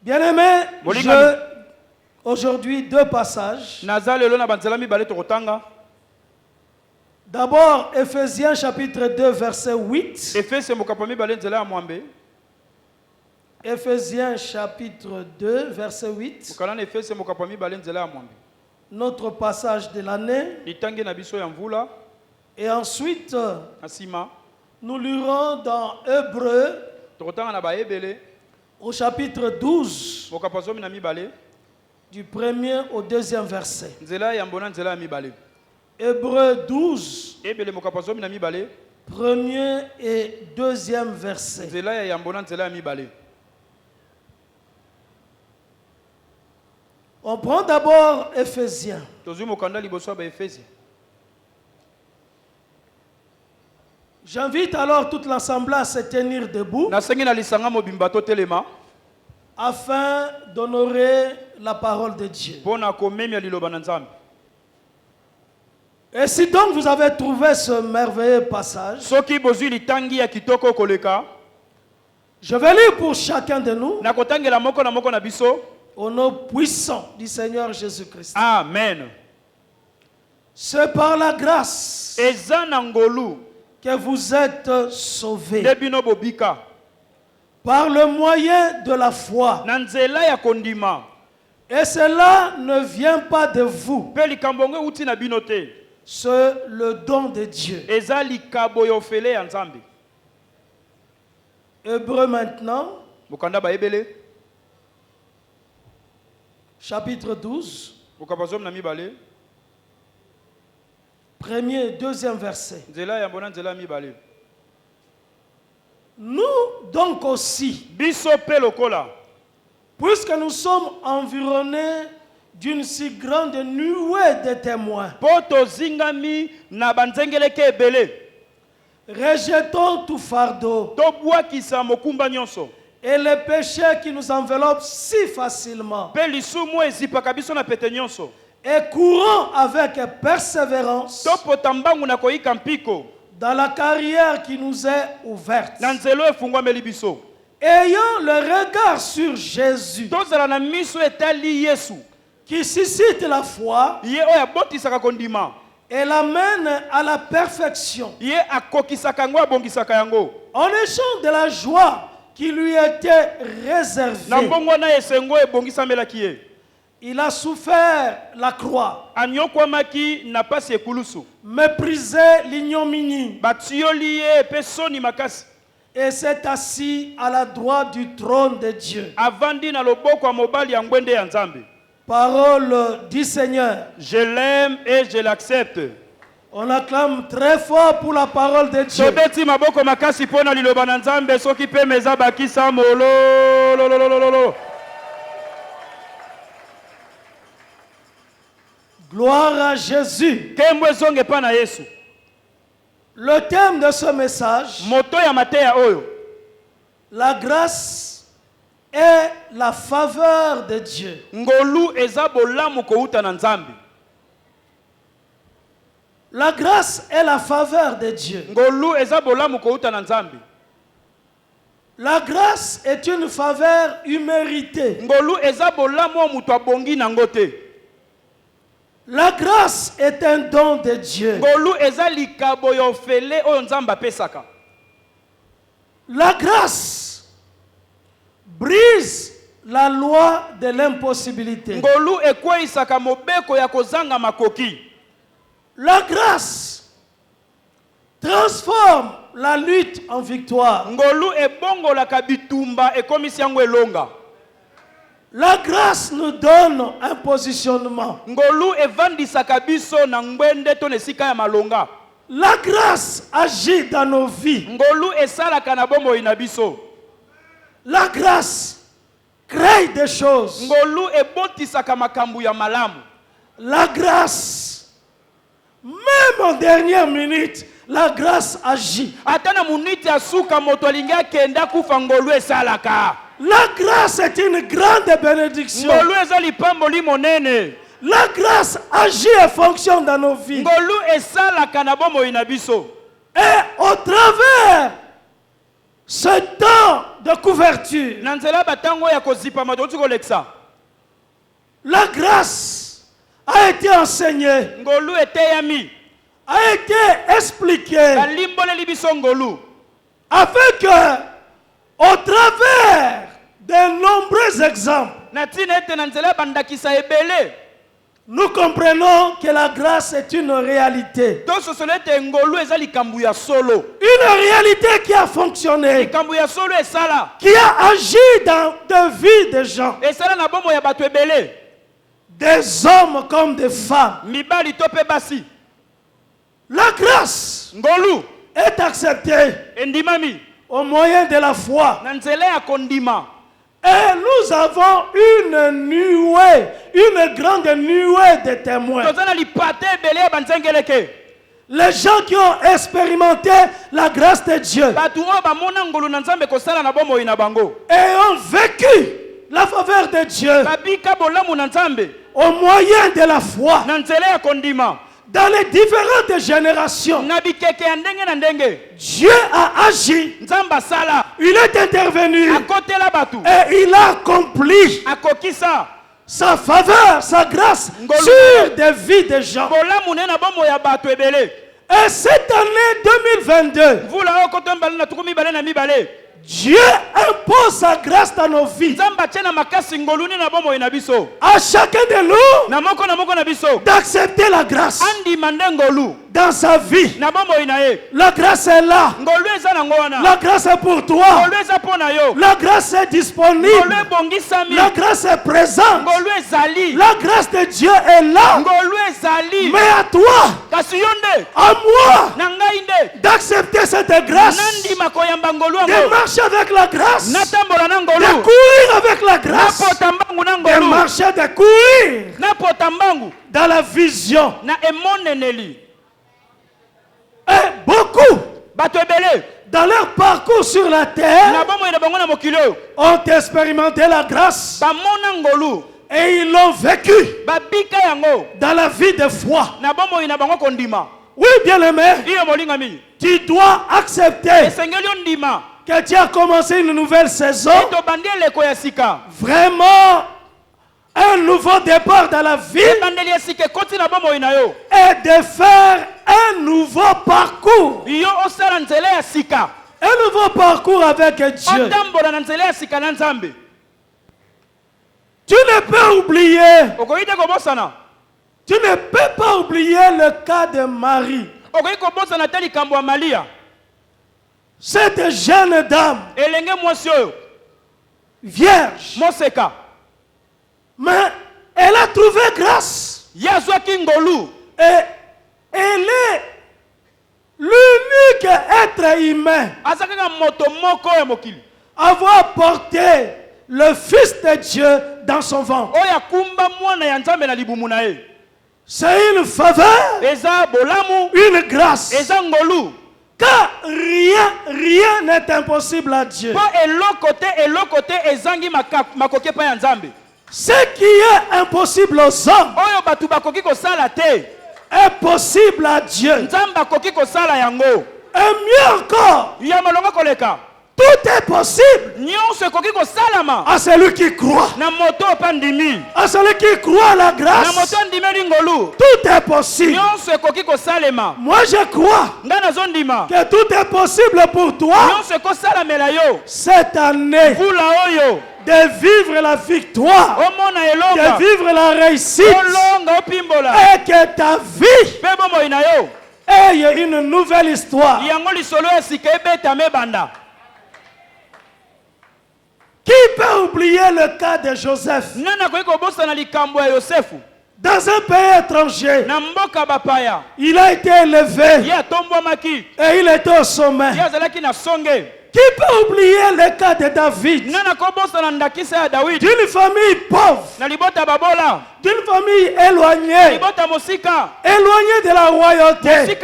Bien-aimés, aujourd'hui deux passages. D'abord, Ephésiens chapitre 2, verset 8. Ephésiens chapitre 2, verset 8. Notre passage de l'année. Et ensuite, nous lirons dans Hébreux, au chapitre 12, du premier au deuxième verset. Hébreux 12, premier et deuxième verset. On prend d'abord Ephésiens. J'invite alors toute l'assemblée à se tenir debout afin d'honorer la parole de Dieu. Et si donc vous avez trouvé ce merveilleux passage, je vais lire pour chacun de nous au nom puissant du Seigneur Jésus-Christ. Amen. C'est par la grâce que vous êtes sauvés, par le moyen de la foi. Et cela ne vient pas de vous. C'est le don de Dieu. Hébreux maintenant, chapitre 12, premier et deuxième verset. Nous donc aussi, puisque nous sommes environnés d'une si grande nuée de témoins, rejetons tout fardeau et les péchés qui nous enveloppent si facilement, et courons avec persévérance dans la carrière qui nous est ouverte, ayant le regard sur Jésus, qui suscite la foi et l'amène à la perfection, en échange de la joie qui lui était réservée. Il a souffert la croix, méprisé l'ignominie, et s'est assis à la droite du trône de Dieu. Parole du Seigneur. Je l'aime et je l'accepte. On acclame très fort pour la parole de Dieu. Gloire à Jésus. Le thème de ce message, la grâce et la faveur de Dieu. La grâce et la faveur de Dieu. La grâce est une faveur imméritée. La grâce est un don de Dieu. La grâce brise la loi de l'impossibilité. La grâce transforme la lutte en victoire. La grâce nous donne un positionnement. La grâce agit dans nos vies. La grâce crée des choses. La grâce, même en dernière minute, la grâce agit. La grâce est une grande bénédiction. La grâce agit et fonctionne dans nos vies. Et au travers Ce temps de couverture, la grâce a été enseignée, a été expliquée, afin que, au travers de nombreux exemples, nous comprenons que la grâce est une réalité. Une réalité qui a fonctionné, qui a agi dans la vie des gens, des hommes comme des femmes. La grâce est acceptée au moyen de la foi. Et nous avons une nuée, une grande nuée de témoins. Les gens qui ont expérimenté la grâce de Dieu et ont vécu la faveur de Dieu au moyen de la foi. Dans les différentes générations, Dieu a agi, il est intervenu et il a accompli sa faveur, sa grâce sur des vies de gens. Et cette année 2022, Dieu impose sa grâce dans nos vies. À chacun de nous d'accepter la grâce dans sa vie. La grâce est là. La grâce est pour toi. La grâce est disponible. La grâce est présente. La grâce de Dieu est là. Mais à toi, à moi, d'accepter cette grâce, de marcher avec la grâce, de courir avec la grâce, de marcher, de courir dans la vision. Et beaucoup, dans leur parcours sur la terre, ont expérimenté la grâce et ils l'ont vécu dans la vie de foi. Oui, bien-aimé, tu dois accepter que tu as commencé une nouvelle saison, vraiment un nouveau départ dans la vie, et de faire un nouveau parcours. Un nouveau parcours avec Dieu. Tu ne peux oublier, tu ne peux pas oublier le cas de Marie. Cette jeune dame, vierge, mais elle a trouvé grâce. Et elle est l'unique être humain à avoir porté le Fils de Dieu dans son ventre. C'est une faveur, une grâce. Car rien n'est impossible à Dieu. Ce qui est impossible aux hommes est possible à Dieu. Et mieux encore, tout est possible à celui qui croit. À celui qui croit à la grâce, tout est possible. Moi je crois que tout est possible pour toi cette année, de vivre la victoire, de vivre la réussite, et que ta vie ait une nouvelle histoire. Qui peut oublier le cas de Joseph? Dans un pays étranger, il a été élevé et il était au sommet. Qui peut oublier le cas de David? D'une famille pauvre, d'une famille éloignée, éloignée de la royauté.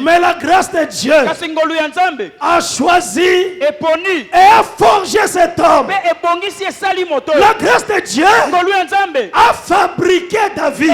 Mais la grâce de Dieu a choisi et a forgé cet homme. La grâce de Dieu a fabriqué David.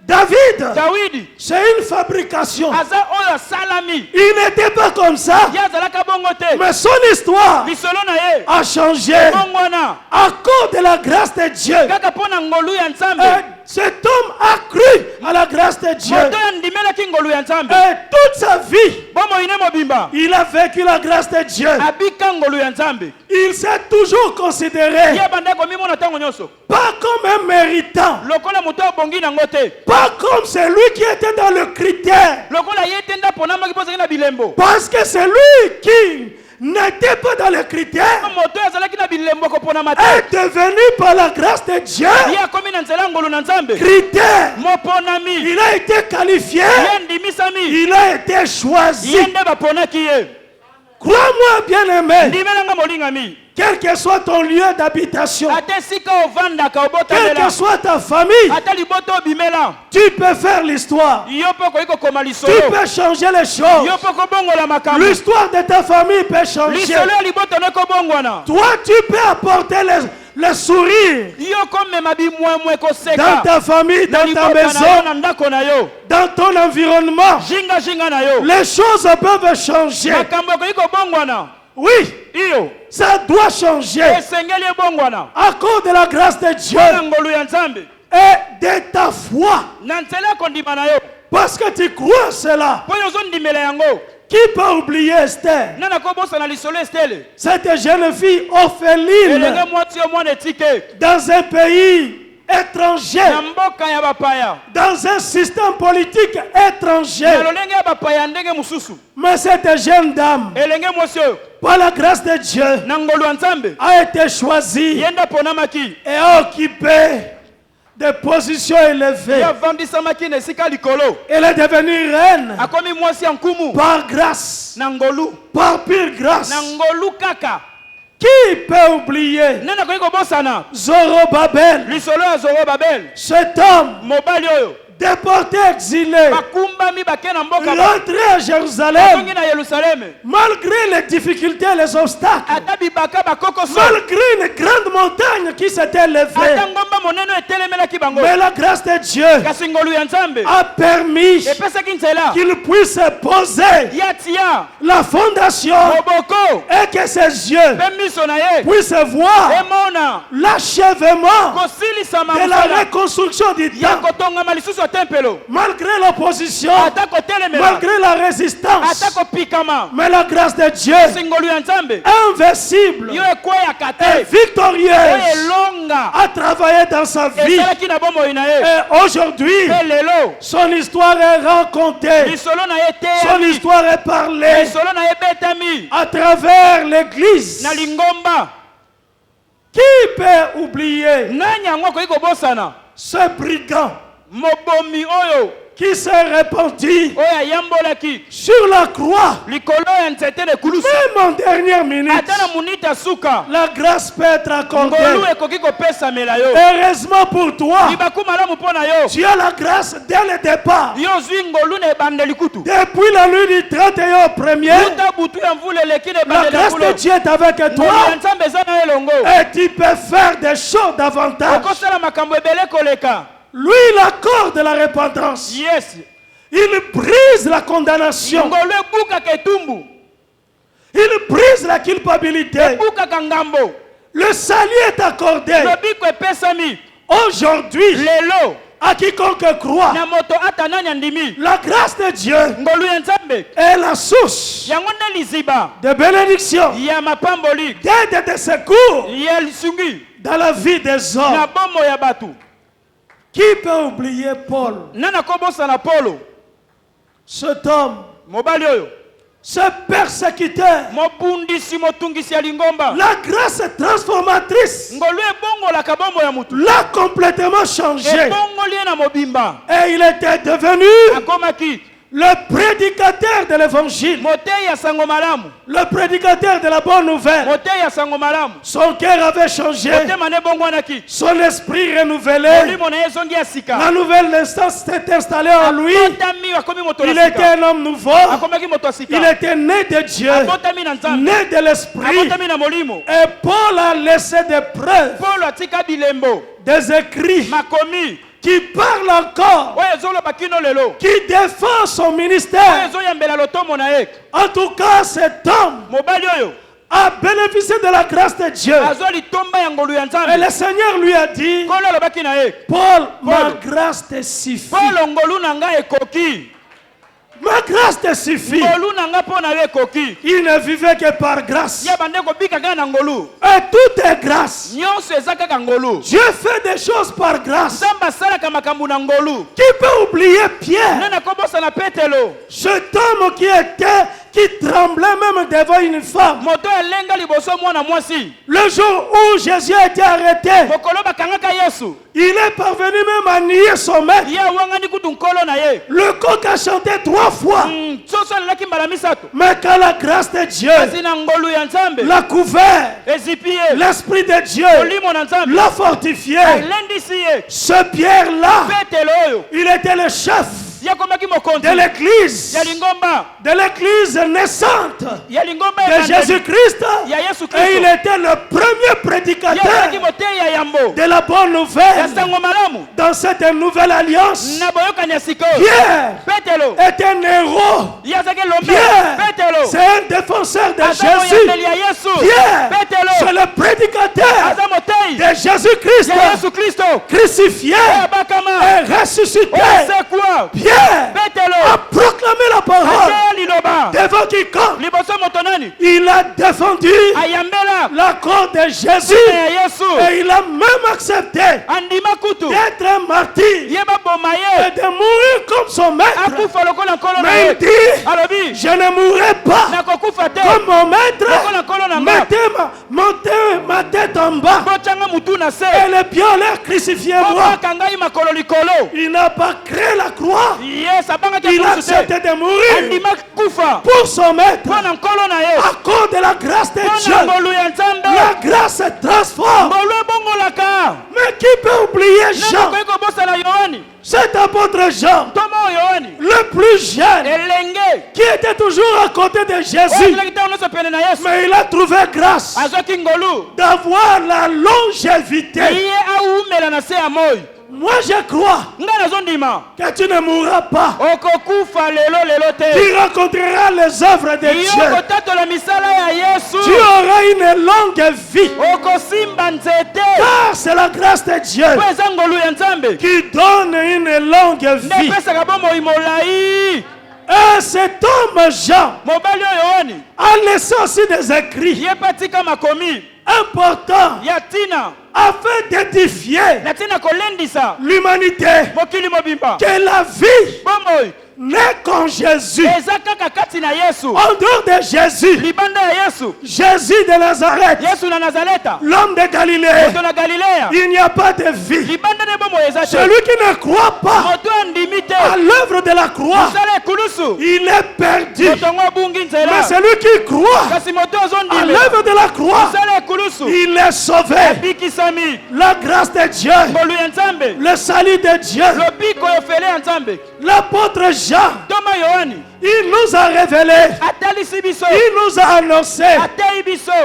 David David, c'est une fabrication. aza oyo salami. Il n'était pas comme ça. Yazalaka bongo te. Mais son histoire Lisolo na ye. a changé Bongwana. à cause de la grâce de Dieu. Kaka pona ngolu ya Nzambe. Et cet homme a cru à la grâce de Dieu. Moto ya ndimelaki ngolu ya Nzambe. Et toute sa vie, Bomo ine mobimba. il a vécu la grâce de Dieu. Abika ngolu ya Nzambe. Il s'est toujours considéré Ye bandeko mimona tango nyonso. pas comme un méritant, Lokola moto abongi nango te. pas comme celui qui était dans le critère. Lokola ye tenda pona maki pozaki na bilembo. Parce que celui qui n'était pas dans le critère Moto azalaki na bilembo ko pona mate. est devenu par la grâce de Dieu Ye akomi na nzela ngolu na Nzambe. critère. Moponami. Il a été qualifié, Ye ndimisami. il a été choisi. Ye nde baponaki ye. Crois-moi, bien-aimé, Ndimelanga molingami. quel que soit ton lieu d'habitation, Ate sika ovandaka quelle que obotamela. soit ta famille, Ata liboto obimela. tu peux faire l'histoire. Yo po koki kokoma Tu lisolo. peux changer les choses. Yo po kobongola makambo. L'histoire de ta famille peut changer. Lisolo ya liboto ne kobongwana. Toi, tu peux apporter le sourire Yo komema bimwemwe dans koseka. ta famille, Na dans ta libota na yo maison, na ndako na yo. dans ton environnement. Jinga na yo. Les choses peuvent changer. Makambo koki kobongwana. Oui, Iyo. ça doit changer Esengeli ebongwana. à cause de la grâce de Dieu Na ngolu ya Nzambe. et de ta foi. Na nzela kondima na yo. Parce que tu crois cela. Po yo zondimela yango. Qui peut oublier Esther, Nana kobosa na lisolo estele. cette jeune fille orpheline Elenge mwati yo mwana etike. dans un pays étranger, Na mboka ya bapaya. dans un système politique Na étranger. lolenge ya bapaya ndenge mususu. Mais cette jeune dame, Elenge mwasi oyo. par la grâce de Dieu, Na ngolu ya Nzambe. a été choisie Yenda ponamaki. et a occupé des positions élevées. Yavandisamaki na esika likolo. Elle est devenue reine Akomi mwasi ya nkumu. par grâce, Na ngolu. par pure grâce. Na ngolu kaka. Qui peut oublier Nana koki kobosana. Zorobabel, Lisolo ya Zorobabel. cet homme Mobali oyo. déporté, exilé, Bakumbami bake na mboka. rentré à Jérusalem, Batongi na Yerusalem. malgré les difficultés, les obstacles, Ata bibaka bakoko so. malgré une grande montagne qui s'était Ata levée. ngomba monene etelemelaki bango. Mais la grâce de Dieu Kasi ngolu ya Nzambe. a permis Epesaki nzela. qu'il puisse poser Yatia. la fondation Moboko. et que ses yeux Pe miso na ye. puissent voir Emona. l'achèvement Kosilisama de la mosala. reconstruction du Ya temple. kotongama lisusu ya tempelo. Malgré l'opposition, Ata kotelemela. malgré la résistance, Ata kopikama. mais la grâce de Dieu, Singolu ya Nzambe. invincible Yo ekweyaka et te. victorieuse, Oyo elonga. a travaillé dans sa vie. Esalaki na bomoi na ye. Et aujourd'hui, Pe lelo. son histoire est racontée, Lisolo na ye son teyami. histoire est parlée Lisolo na ye betami. à travers l'église. Na lingomba. Qui peut oublier Nani yango akoki kobosana. ce brigand Mobomi oyo. qui s'est répandu Oyo ayambolaki. sur la croix, Likolo ya nzete de kulusu. même en dernière minute? Ata na munita suka. La grâce peut être accordée. Ngolu ekoki kopesamela yo. Heureusement pour toi, Libaku malamu mpo na yo. tu as la grâce dès le départ. Yo zwi ngolu na ebandeli kutu. Depuis la nuit du 31 au 1er, Kuta butu ya mvula eleki na la ebandeli grâce kulo. de Dieu est avec Ngolu ya toi Nzambe eza na elongo. et tu peux faire des choses davantage. Okosala makambo ebele koleka. Lui, il accorde la repentance. Yes. Il brise la condamnation. Ngolu ebukaka etumbu. Il brise la culpabilité. Ebukaka ngambo. Le salut est accordé Lobiko epesami. aujourd'hui Lelo. à quiconque croit. Na moto ata nani andimi. La grâce de Dieu Ngolu ya Nzambe. est la source Yango nde liziba. de bénédiction, Ya mapamboli. d'aide et de secours Ya lisungi. dans la vie des Na hommes. bombo ya batu. Qui peut oublier Paul, Nana kobosana Polo. cet homme, Mobali oyo. ce persécuteur? Mobundisi motungisi ya lingomba. La grâce transformatrice Ngolu ebongolaka bombo ya mutu. l'a complètement changé Ebongoli ye na mobimba. et il était devenu Akomaki. le prédicateur de l'évangile, Motei ya sango malamu. le prédicateur de la bonne nouvelle. Motei ya sango malamu. Son cœur avait changé, Motema ne bongwanaki. son esprit renouvelé, Molimo na ye zongi ya sika. la nouvelle instance s'est installée en lui. Abotami akomi moto Il na était sika. un homme nouveau, Akomaki moto ya sika. il était né de Dieu, Abotami na Nzambe. né de l'esprit. Abotami na molimo. Et Paul a laissé des preuves, Polo atika bilembo. des écrits Makomi. qui parle encore, qui défend son ministère. En tout cas, cet homme a bénéficié de la grâce de Dieu. Et le Seigneur lui a dit, Paul, ma grâce te suffit. Ma grâce te suffit. Il ne vivait que par grâce. Et tout est grâce. Dieu fait des choses par grâce. Qui peut oublier Pierre? Cet homme qui tremblait même devant une femme. Le jour où Jésus a été arrêté, il est parvenu même à nier son maître. Le coq a chanté 3 fois. Mais quand la grâce de Dieu l'a couvert, l'Esprit de Dieu l'a fortifié, ce Pierre-là, il était le chef de l'église naissante de Jésus-Christ, et il était le premier prédicateur de la bonne nouvelle dans cette nouvelle alliance. Pierre est un héros. Pierre, c'est un défenseur de Jésus. Pierre, c'est le prédicateur de Jésus-Christ crucifié et ressuscité. Pierre a proclamé la parole devant quiconque. Il a défendu la cause de Jésus et il a même accepté d'être un martyr et de mourir comme son maître. Mais il dit, je ne mourrai pas comme mon maître. Mettez ma tête en bas et le violeur crucifiez-moi. Il n'a pas créé la croix. Il a accepté de mourir pour son maître. À cause de la grâce de Dieu, la grâce se transforme. Mais qui peut oublier Jean? Cet apôtre Jean, le plus jeune, qui était toujours à côté de Jésus, mais il a trouvé grâce d'avoir la longévité. Moi je crois que tu ne mourras pas. Tu rencontreras les œuvres de Dieu. Tu auras une longue vie. Car c'est la grâce de Dieu qui donne une longue vie. Et cet homme Jean a laissé aussi des écrits importants afin d'édifier l'humanité, que la vie n'est qu'en Jésus. En dehors de Jésus, Jésus de Nazareth, l'homme de Galilée, il n'y a pas de vie. Celui qui ne croit pas à l'œuvre de la croix, il est perdu. Mais celui qui croit à l'œuvre de la croix, il est sauvé. La grâce de Dieu, le salut de Dieu. L'apôtre Jean, il nous a révélé, il nous a annoncé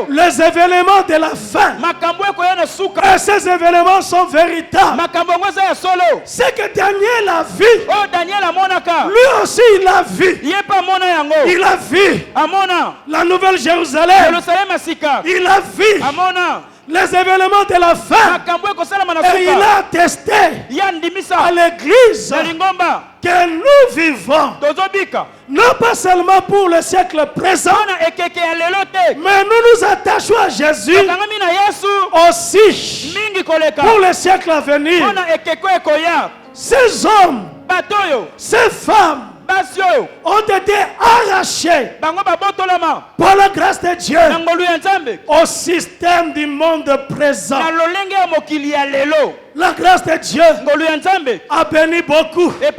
les événements de la fin. Et ces événements sont véritables. C'est que Daniel a vu. Lui aussi il a vu. Il a vu la Nouvelle Jérusalem. Il a vu les événements de la fin. Et il a attesté à l'église que nous vivons, non pas seulement pour le siècle présent, mais nous nous attachons à Jésus aussi pour le siècle à venir. Ces hommes, ces femmes ont été arrachés par la grâce de Dieu au système du monde présent. La grâce de Dieu a béni beaucoup. Des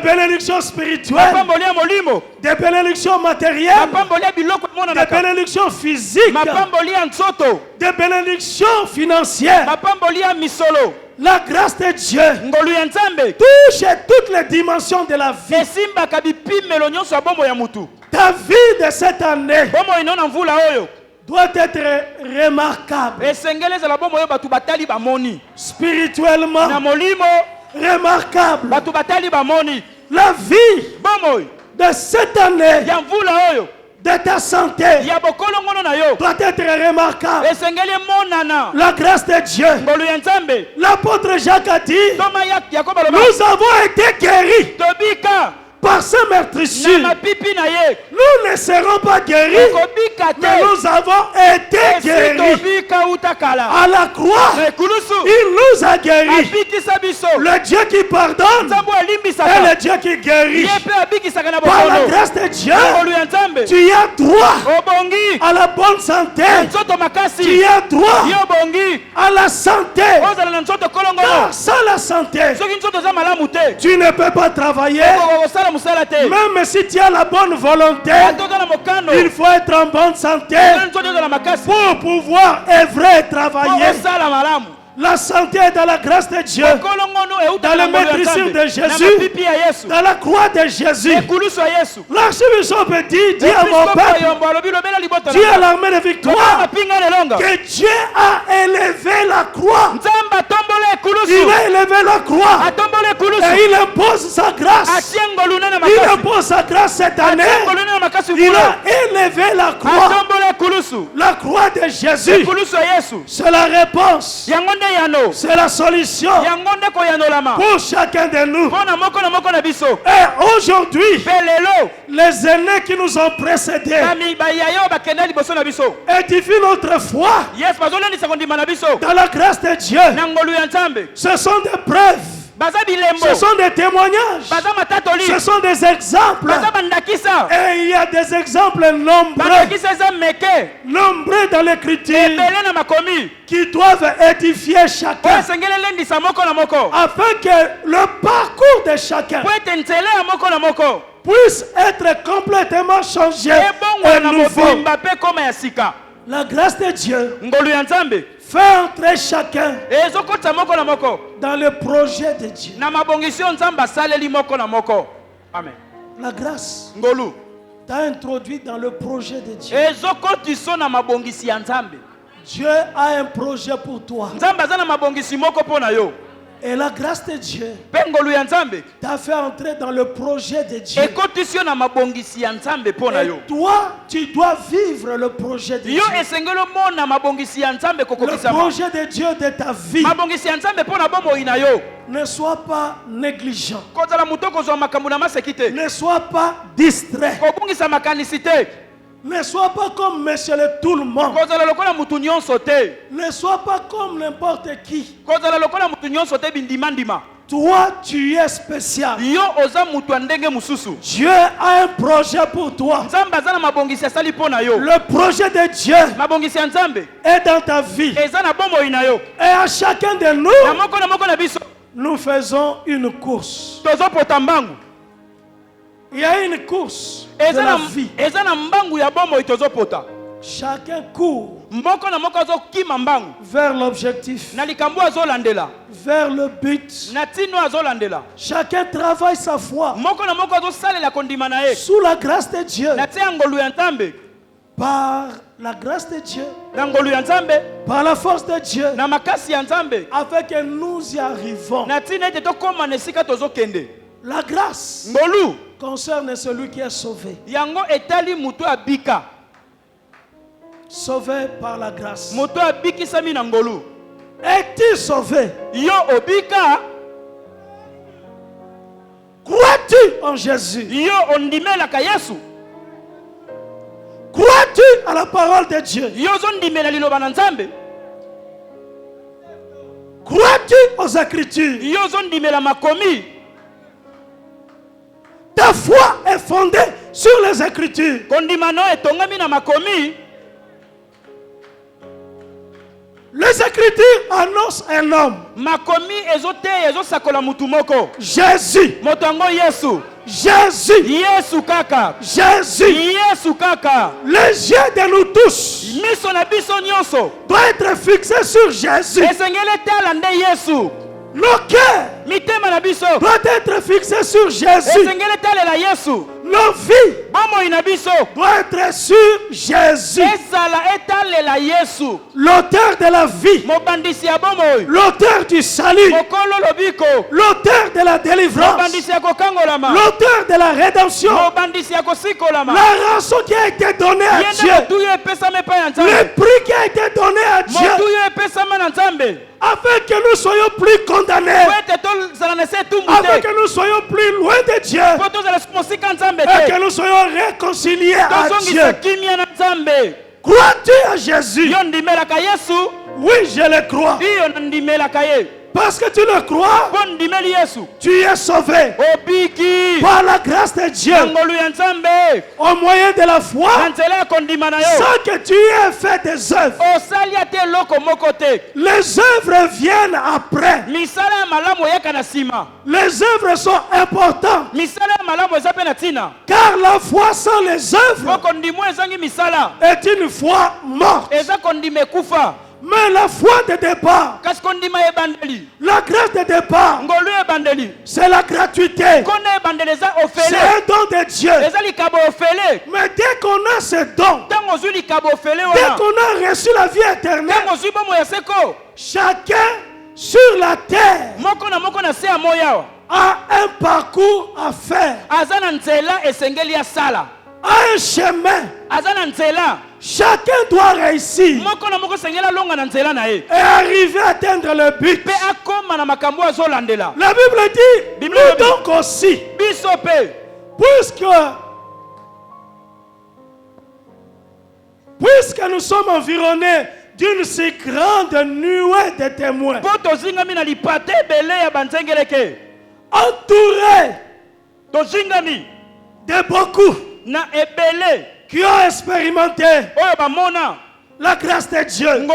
bénédictions spirituelles, des bénédictions matérielles, des bénédictions physiques, des bénédictions financières. La grâce de Dieu touche toutes les dimensions de la vie. Ta vie de cette année doit être remarquable. Spirituellement remarquable. La vie de cette année de ta santé doit être remarquable. La grâce de Dieu. L'apôtre Jacques a dit, nous avons été guéris par ce meurtrissure. Nous ne serons pas guéris, mais nous avons été guéris. À la croix, il nous a guéris. Le Dieu qui pardonne est le Dieu qui guérit. Par la grâce de Dieu, tu as droit à la bonne santé. Tu as droit à la santé. Car sans la santé, tu ne peux pas travailler. Même si tu as la bonne volonté, il faut être en bonne santé pour pouvoir œuvrer et travailler. La santé est dans la grâce de Dieu, dans le maîtrise de Jésus, dans la croix de Jésus. L'archibishop dit à mon peuple, Dieu a l'armée de victoire, que Dieu a élevé la croix. Il a élevé la croix et il impose sa grâce. Il impose sa grâce cette année. Il a élevé la croix de Jésus. C'est la réponse. C'est la solution pour chacun de nous. Et aujourd'hui, les aînés qui nous ont précédés édifient notre foi dans la grâce de Dieu. Ce sont des preuves. Ce sont des témoignages. Ce sont des exemples. Et il y a des exemples nombreux dans l'écriture qui doivent édifier chacun afin que le parcours de chacun puisse être complètement changé et nouveau. La grâce de Dieu fait entrer chacun dans le projet de Dieu. Amen. La grâce t'a introduit dans le projet de Dieu. Dieu a un projet pour toi. Et la grâce de Dieu t'a fait entrer dans le projet de Dieu. Et toi, tu dois vivre le projet de Dieu. Le projet de Dieu de ta vie. Ne sois pas négligent. Ne sois pas distrait. Ne sois pas comme monsieur tout le monde. Ne sois pas comme n'importe qui. Toi, tu es spécial. Dieu a un projet pour toi. Le projet de Dieu est dans ta vie. Et à chacun de nous, nous faisons une course. Il y a une course de la vie. Chacun court vers l'objectif, vers le but. Chacun travaille sa foi sous la grâce de Dieu. Par la grâce de Dieu, par la force de Dieu, afin que nous y arrivons. La grâce concerne celui qui est sauvé. Sauvé par la grâce. Es-tu sauvé? Crois-tu en Jésus? Crois-tu à la parole de Dieu? Crois-tu aux Écritures? Ta foi est fondée sur les Écritures. Les Écritures annoncent un homme. Jésus. Jésus. Jésus. Les yeux de nous tous doivent être fixés sur Jésus. Nos cœurs doit être fixée sur Jésus. Nos vies doivent être sur Jésus. L'auteur de la vie, l'auteur du salut, l'auteur de la délivrance, l'auteur de la rédemption, la rançon qui a été donnée à Dieu, le prix qui a été donné à Dieu, afin que nous soyons plus condamnés, afin que nous soyons plus loin de Dieu, et que nous soyons réconciliés à Dieu. Crois-tu à Jésus? Oui, je le crois. Parce que tu le crois, tu es sauvé par la grâce de Dieu, au moyen de la foi, sans que tu aies fait des œuvres. Les œuvres viennent après. Les œuvres sont importantes, car la foi sans les œuvres est une foi morte. Mais la foi de départ, la grâce de départ, c'est la gratuité. C'est un don de Dieu. Mais dès qu'on a ce don, dès qu'on a reçu la vie éternelle, chacun sur la terre a un parcours à faire, a un chemin. Chacun doit réussir et arriver à atteindre le but. La Bible dit, nous donc aussi, puisque nous sommes environnés d'une si grande nuée de témoins, entourés de beaucoup qui ont expérimenté la grâce de Dieu,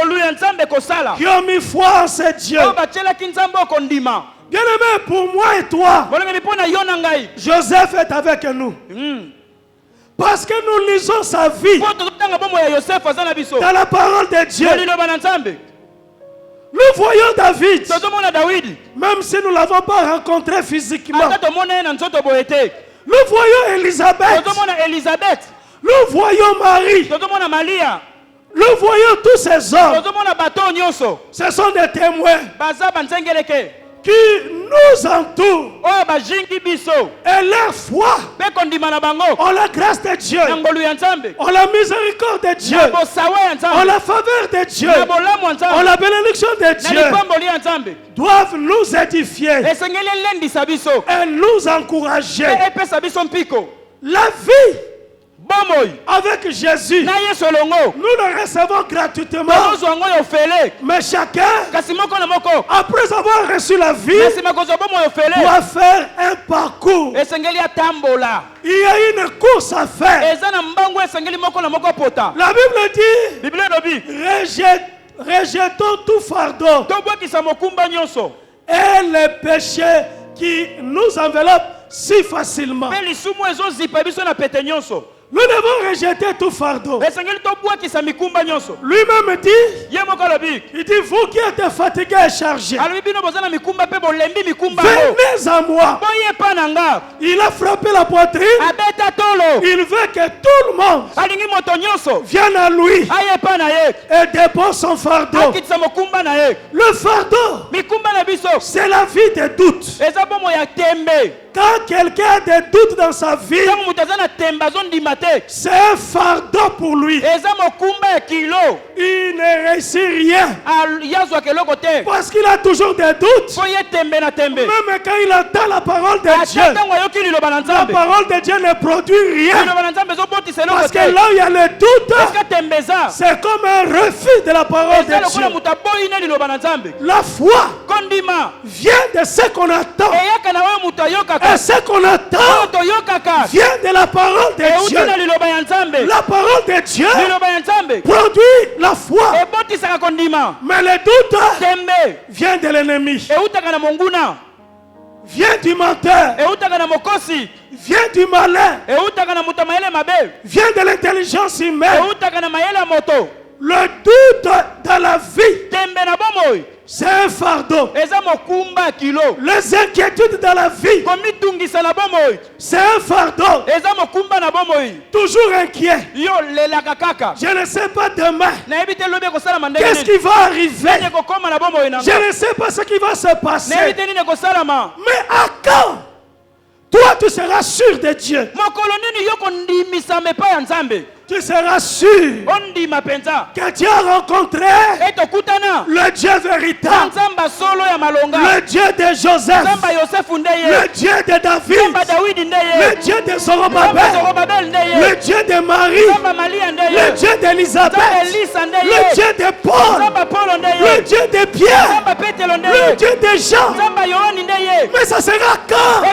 qui ont mis foi en ce Dieu. Bien-aimé, pour moi et toi, Joseph est avec nous. Parce que nous lisons sa vie dans la parole de Dieu. Nous voyons David, même si nous ne l'avons pas rencontré physiquement. Nous voyons Élisabeth. Nous voyons Marie. Nous voyons tous ces hommes. Ce sont des témoins qui nous entourent. Et leur foi, ont la grâce de Dieu, ont la miséricorde de Dieu, ont la faveur de Dieu, ont la bénédiction de Dieu, doivent nous édifier et nous encourager. La vie avec Jésus, nous le recevons gratuitement. Mais chacun, après avoir reçu la vie, doit faire un parcours. Il y a une course à faire. La Bible dit, rejetons tout fardeau et les péchés qui nous enveloppent si facilement. Nous devons rejeter tout fardeau. Lui-même dit, il dit, vous qui êtes fatigués et chargés, venez à moi. Il a frappé la poitrine. Il veut que tout le monde vienne à lui et dépose son fardeau. Le fardeau, c'est la vie des doutes. Quand quelqu'un a des doutes dans sa vie, c'est un fardeau pour lui. Il ne réussit rien parce qu'il a toujours des doutes. Même quand il entend la parole de Dieu, la parole de Dieu ne produit rien. Parce que là où il y a le doute, c'est comme un refus de la parole de Dieu. La foi vient de ce qu'on attend. Et ce qu'on attend vient de la parole de Dieu. La parole de Dieu produit la foi. Mais le doute vient de l'ennemi, vient du menteur, vient du malin, vient de l'intelligence humaine. Le doute dans la vie, c'est un fardeau. Les inquiétudes dans la vie, c'est un fardeau. Toujours inquiet. Je ne sais pas demain qu'est-ce qui va arriver. Je ne sais pas ce qui va se passer. Mais à quand toi tu seras sûr de Dieu? Tu seras sûr que Dieu a rencontré le Dieu véritable, le Dieu de Joseph, le Dieu de David, le Dieu de Zorobabel, le Dieu de Marie, le Dieu d'Élisabeth, le Dieu de Paul, le Dieu de Pierre, le Dieu de Jean. Mais ça sera quand?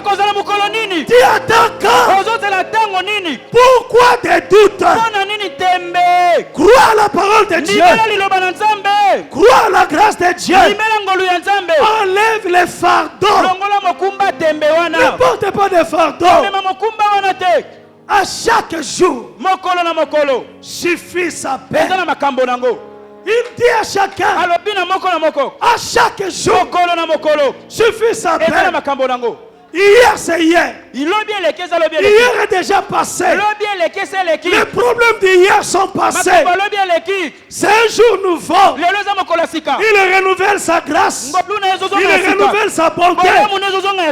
Tu attends quand? Pourquoi des doutes? Crois à la parole de Dieu. Crois à la grâce de Dieu. Enlève les fardeaux. Ne porte pas de fardeaux. À chaque jour suffit sa paix. Il dit à chacun, à chaque jour suffit sa paix. Hier c'est hier. Hier est déjà passé. Les problèmes d'hier sont passés. C'est un jour nouveau. Il renouvelle sa grâce. Il renouvelle sa bonté.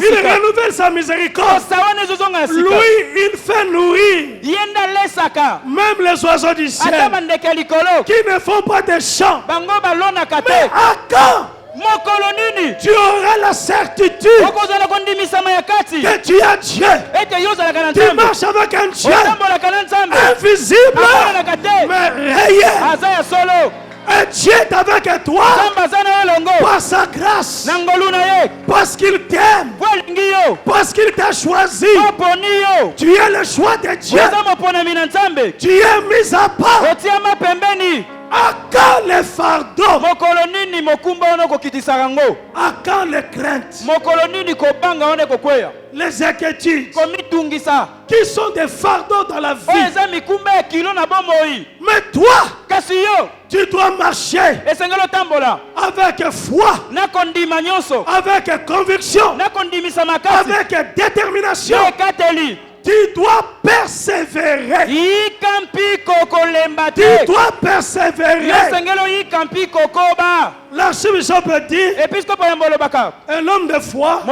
Il renouvelle sa miséricorde. Lui, il fait nourrir même les oiseaux du ciel qui ne font pas de chant. Mais à quand tu auras la certitude que tu as Dieu? Tu marches avec un Dieu invisible mais réel. Un Dieu est avec toi par sa grâce, parce qu'il t'aime, parce qu'il t'a choisi. Tu es le choix de Dieu. Tu es mis à part. À quand les fardeaux? À quand les craintes? Les inquiétudes qui sont des fardeaux dans la vie. Mais toi, tu dois marcher avec foi, avec conviction, avec détermination. Tu dois persévérer. Tu dois persévérer. L'archbishop dit, un homme de foi,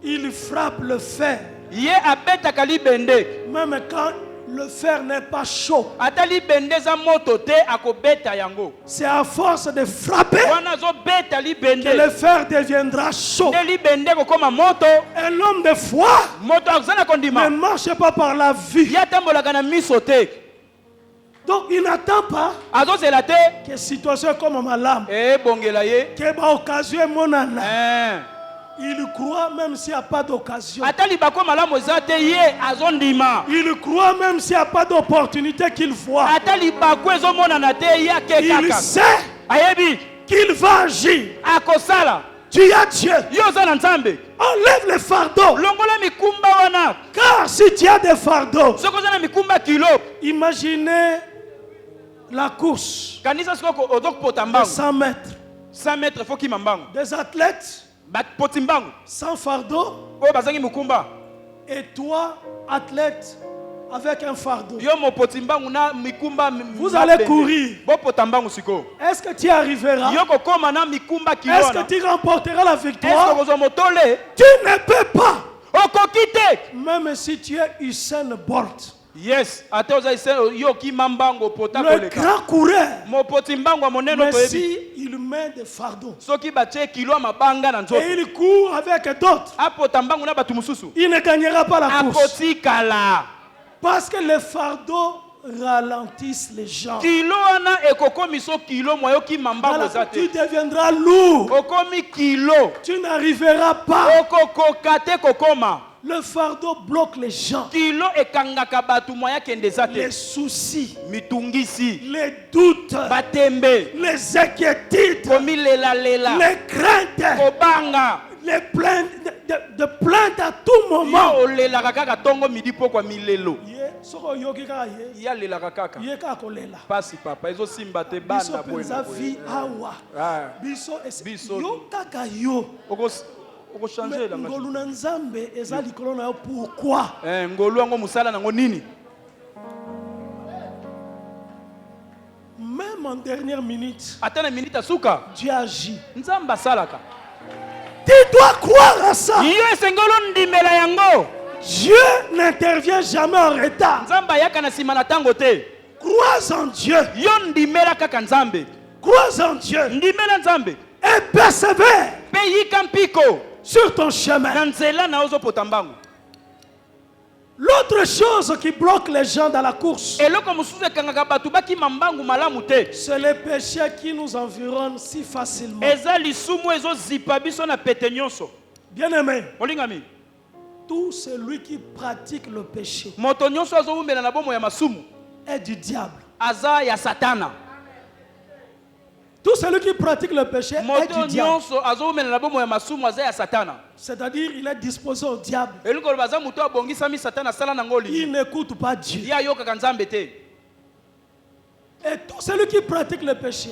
il frappe le fer. Même quand le fer n'est pas chaud. C'est à force de frapper que le fer deviendra chaud. Un homme de foi ne marche pas par la vie. Donc il n'attend pas que situation comme ma lame, que ma occasion mon âne. Il croit même s'il n'y a pas d'occasion. Il croit même s'il n'y a pas d'opportunité qu'il voit. Il sait qu'il va agir. Tu as Dieu. Enlève les fardeaux. Car si tu as des fardeaux, imaginez la course de 100 mètres. 100 mètres, faut qu'il m'embangue. Des athlètes sans fardeau. Et toi, athlète, avec un fardeau. Vous allez courir. Est-ce que tu arriveras? Est-ce que tu remporteras la victoire? Tu ne peux pas. Même si tu es Usain Bolt. Yes, le grand coureur, mais si il met des fardeaux et il court avec d'autres, il ne gagnera pas la course. Parce que les fardeaux ralentissent les gens. Tu deviendras lourd. Tu n'arriveras pas. Le fardeau bloque les gens. Les soucis, les doutes, les inquiétudes, les craintes, les plaintes de plaintes à tout moment. soko yoki kaka ye. Ya lelaka kaka. Ye kaka kolela. Pasi papa, ezo simba te banda Biso penza vi awa. Biso yo kaka yo. Oko changer la machine. Ngolu na Nzambe eza likolo na yo pourquoi? Ngolu yango musala nango nini? Même en dernière minute. Attends une minute à souka. Dieu agit. Nzamba salaka. Tu dois croire à ça. Yo sengolo ndimela yango. Dieu n'intervient jamais en retard. Nzamba yaka na sima na tango te. Crois en Dieu. Yo ndimela kaka Nzambe. Crois en Dieu. Ndimela Nzambe. Et persévère. Pays kampiko. Sur ton chemin. L'autre chose qui bloque les gens dans la course, c'est les péchés qui nous environnent si facilement. Bien aimé, tout celui qui pratique le péché est du diable. Tout celui qui pratique le péché est du diable. C'est-à-dire il est disposé au diable. Il n'écoute pas Dieu. Et tout celui qui pratique le péché,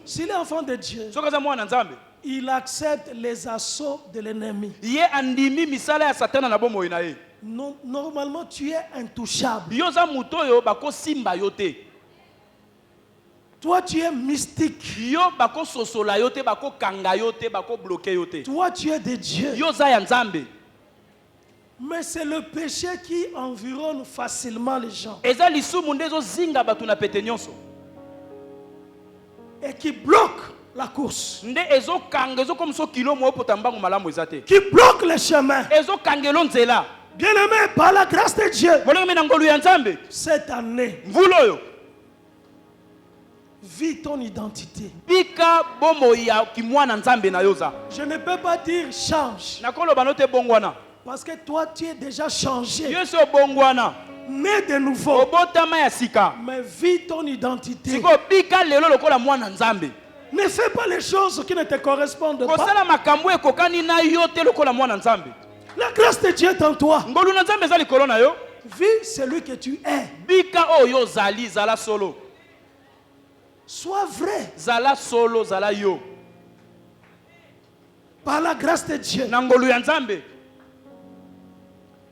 s'il est enfant de Dieu, il accepte les assauts de l'ennemi. Normalement, tu es intouchable. Toi, tu es mystique. Toi, tu es de Dieu. Mais c'est le péché qui environne facilement les gens. Et qui bloque la course. Qui bloque le chemin. Bien aimé, par la grâce de Dieu, cette année, vis ton identité. Je ne peux pas dire change. Parce que toi, tu es déjà changé. Né de nouveau. Mais vis ton identité. Ne fais pas les choses qui ne te correspondent pas. La grâce de Dieu est en toi. Vis celui que tu es. Sois vrai. Zala solo, zala yo. Par la grâce de Dieu. Nangolu yanzambe.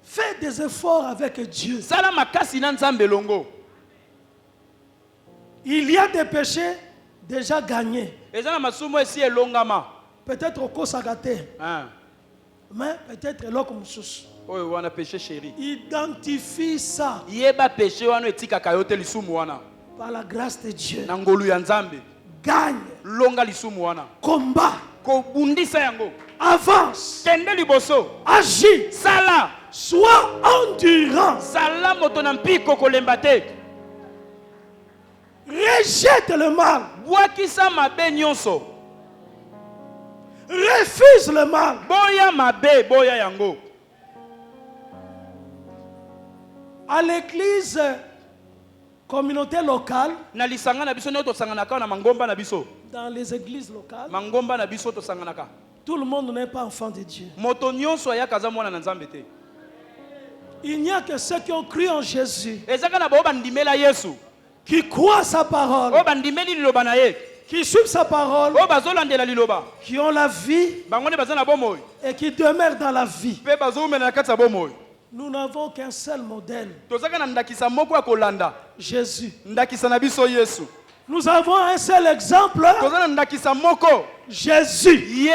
Fais des efforts avec Dieu. Zala makasi na nzambe longo. Il y a des péchés déjà gagnés. Ezana masumo esi elongama. Peut-être au Kosagate. Mais peut-être l'autre mususu. Oyo wana péché chéri. Identifie ça. Yeba péché wana etika kayote lisumu wana. Par la grâce de Dieu. Nangolu ya Nzambe. Gagne. Longa lisumu wana. Combat. Ko bundisa yango. Avance. Tende liboso. Agis. Sala. Sois endurant. Sala moto na mpiko kolemba te. Rejette le mal. Bwakisa mabe nyonso. Refuse le mal. Boya mabe, boya yango. À l'église communauté locale, dans les églises locales, tout le monde n'est pas enfant de Dieu. Il n'y a que ceux qui ont cru en Jésus, qui croient sa parole, qui suivent sa parole, qui ont la vie et qui demeurent dans la vie. Nous n'avons qu'un seul modèle. Jésus. Nous avons un seul exemple. Jésus.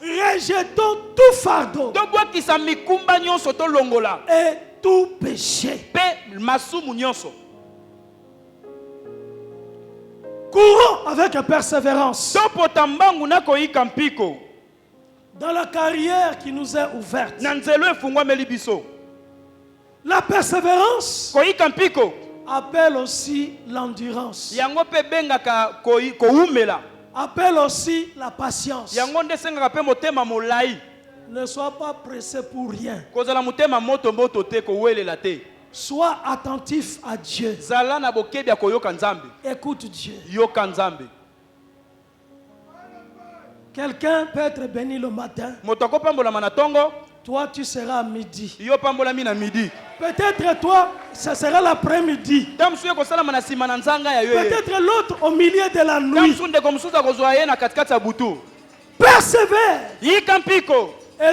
Rejetons tout fardeau et tout péché. Courons avec persévérance dans la carrière qui nous est ouverte. La persévérance appelle aussi l'endurance. Appelle aussi la patience. Ne sois pas pressé pour rien. Sois attentif à Dieu. Écoute Dieu. Quelqu'un peut être béni le matin. Toi, tu seras à midi. Yo pambola mi na midi. Peut-être toi, ça sera l'après-midi. Peut-être l'autre au milieu de la nuit. Persévère. Et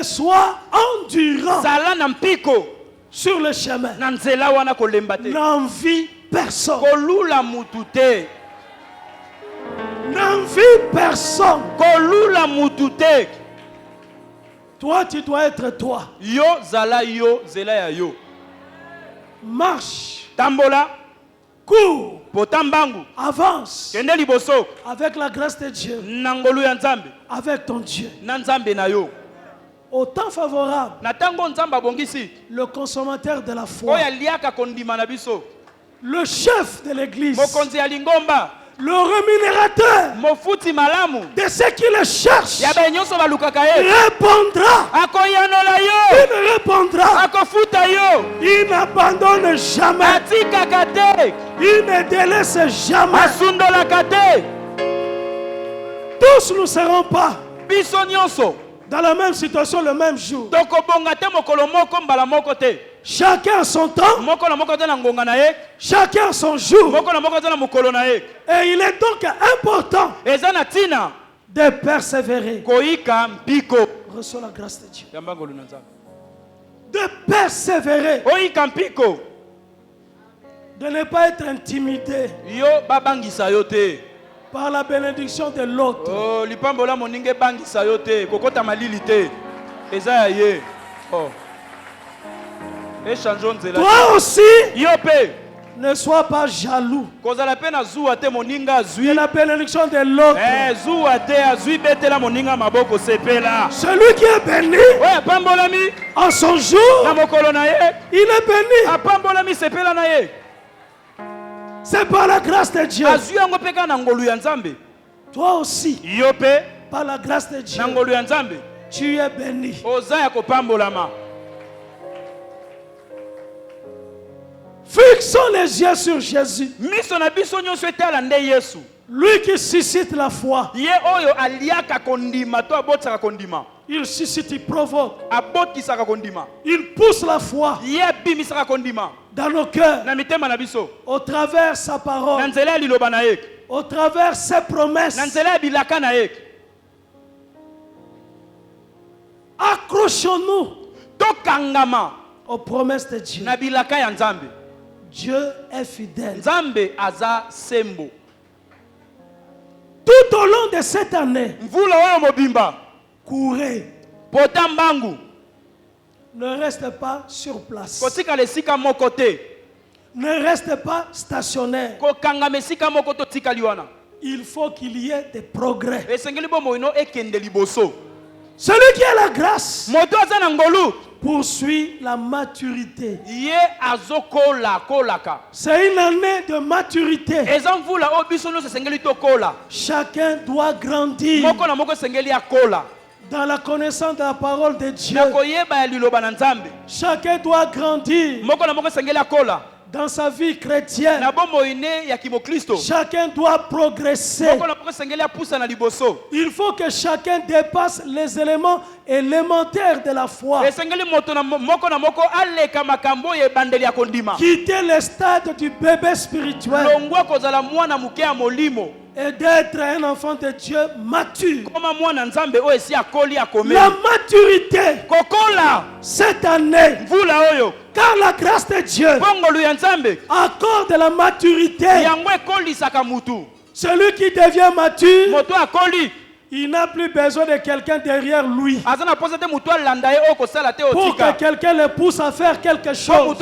sois endurant sur le chemin. N'envie personne. N'envie personne. Toi, tu dois être toi. Yo zala yo, zela ya yo. Marche. Tambola. Cours. Potambangu. Avance. Kende liboso. Avec la grâce de Dieu. Nangolu ya Nzambe. Avec ton Dieu. Na Nzambe na yo. Au temps favorable. Na tango Nzamba bongisi. Le consommateur de la foi. Oya liaka kondima na biso. Le chef de l'église. Mokonzi ya lingomba. Le rémunérateur de ceux qui le cherchent répondra. Il répondra. Il n'abandonne jamais. Il ne délaisse jamais. Tous nous ne serons pas dans la même situation le même jour. Chacun a son temps. Chacun a son jour. Et il est donc important de persévérer. Reçois la grâce de Dieu. De persévérer. De ne pas être intimidé par la bénédiction de l'autre. Toi aussi, ne sois pas jaloux de la bénédiction de l'autre. Celui qui est béni en son jour, il est béni. C'est par la grâce de Dieu. Toi aussi, par la grâce de Dieu, tu es béni. Fixons les yeux sur Jésus. Lui qui suscite la foi. Il suscite, il provoque. Il pousse la foi dans nos cœurs. Au travers sa parole. Au travers ses promesses. Accrochons-nous aux promesses de Dieu. Dieu est fidèle. Tout au long de cette année, courez. Ne reste pas sur place. Ne reste pas stationnaire. Il faut qu'il y ait des progrès. Celui qui a la grâce poursuit la maturité. C'est une année de maturité. Chacun doit grandir dans la connaissance de la parole de Dieu. Chacun doit grandir dans sa vie chrétienne. Chacun doit progresser. Il faut que chacun dépasse les éléments élémentaires de la foi. Quitter le stade du bébé spirituel et d'être un enfant de Dieu mature. La maturité cette année, car la grâce de Dieu accorde la maturité. Celui qui devient mature, il n'a plus besoin de quelqu'un derrière lui pour que quelqu'un le pousse à faire quelque chose.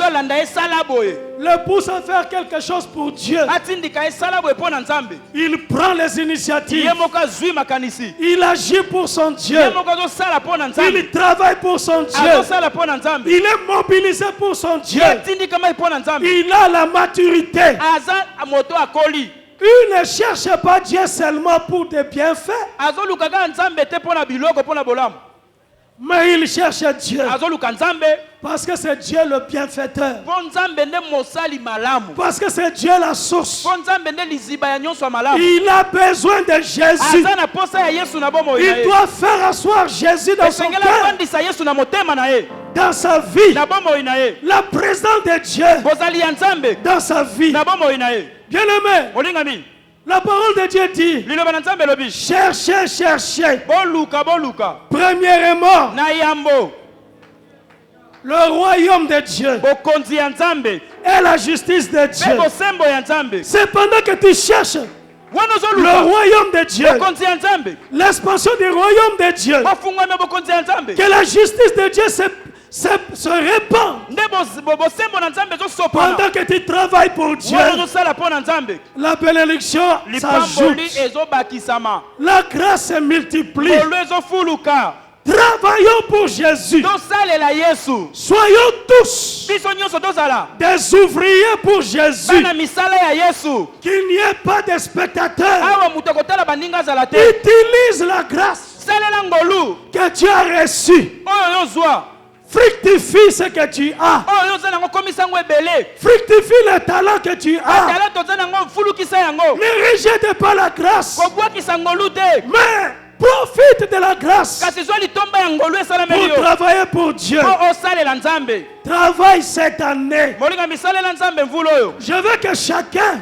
Le pousse à faire quelque chose pour Dieu. Il prend les initiatives. Il agit pour son Dieu. Il travaille pour son Dieu. Il est mobilisé pour son Dieu. Il a la maturité. Il ne cherche pas Dieu seulement pour des bienfaits. Mais il cherche Dieu. Parce que c'est Dieu le bienfaiteur. Parce que c'est Dieu la source. Il a besoin de Jésus. Il doit faire asseoir Jésus dans son cœur, dans sa vie. La présence de Dieu dans sa vie. Bien-aimé, la parole de Dieu dit: cherchez, cherchez. Premièrement, le royaume de Dieu et la justice de Dieu. C'est pendant que tu cherches le royaume de Dieu, l'expansion du royaume de Dieu, que la justice de Dieu se répand. Pendant que tu travailles pour Dieu, la bénédiction s'ajoute. La grâce se multiplie. Travaillons pour Jésus. Soyons tous des ouvriers pour Jésus. Qu'il n'y ait pas de spectateurs. Utilise la grâce que tu as reçue. Fructifie ce que tu as. Fructifie le talent que tu as. Ne rejette pas la grâce, mais profite de la grâce pour travailler pour Dieu. Travaille cette année. Je veux que chacun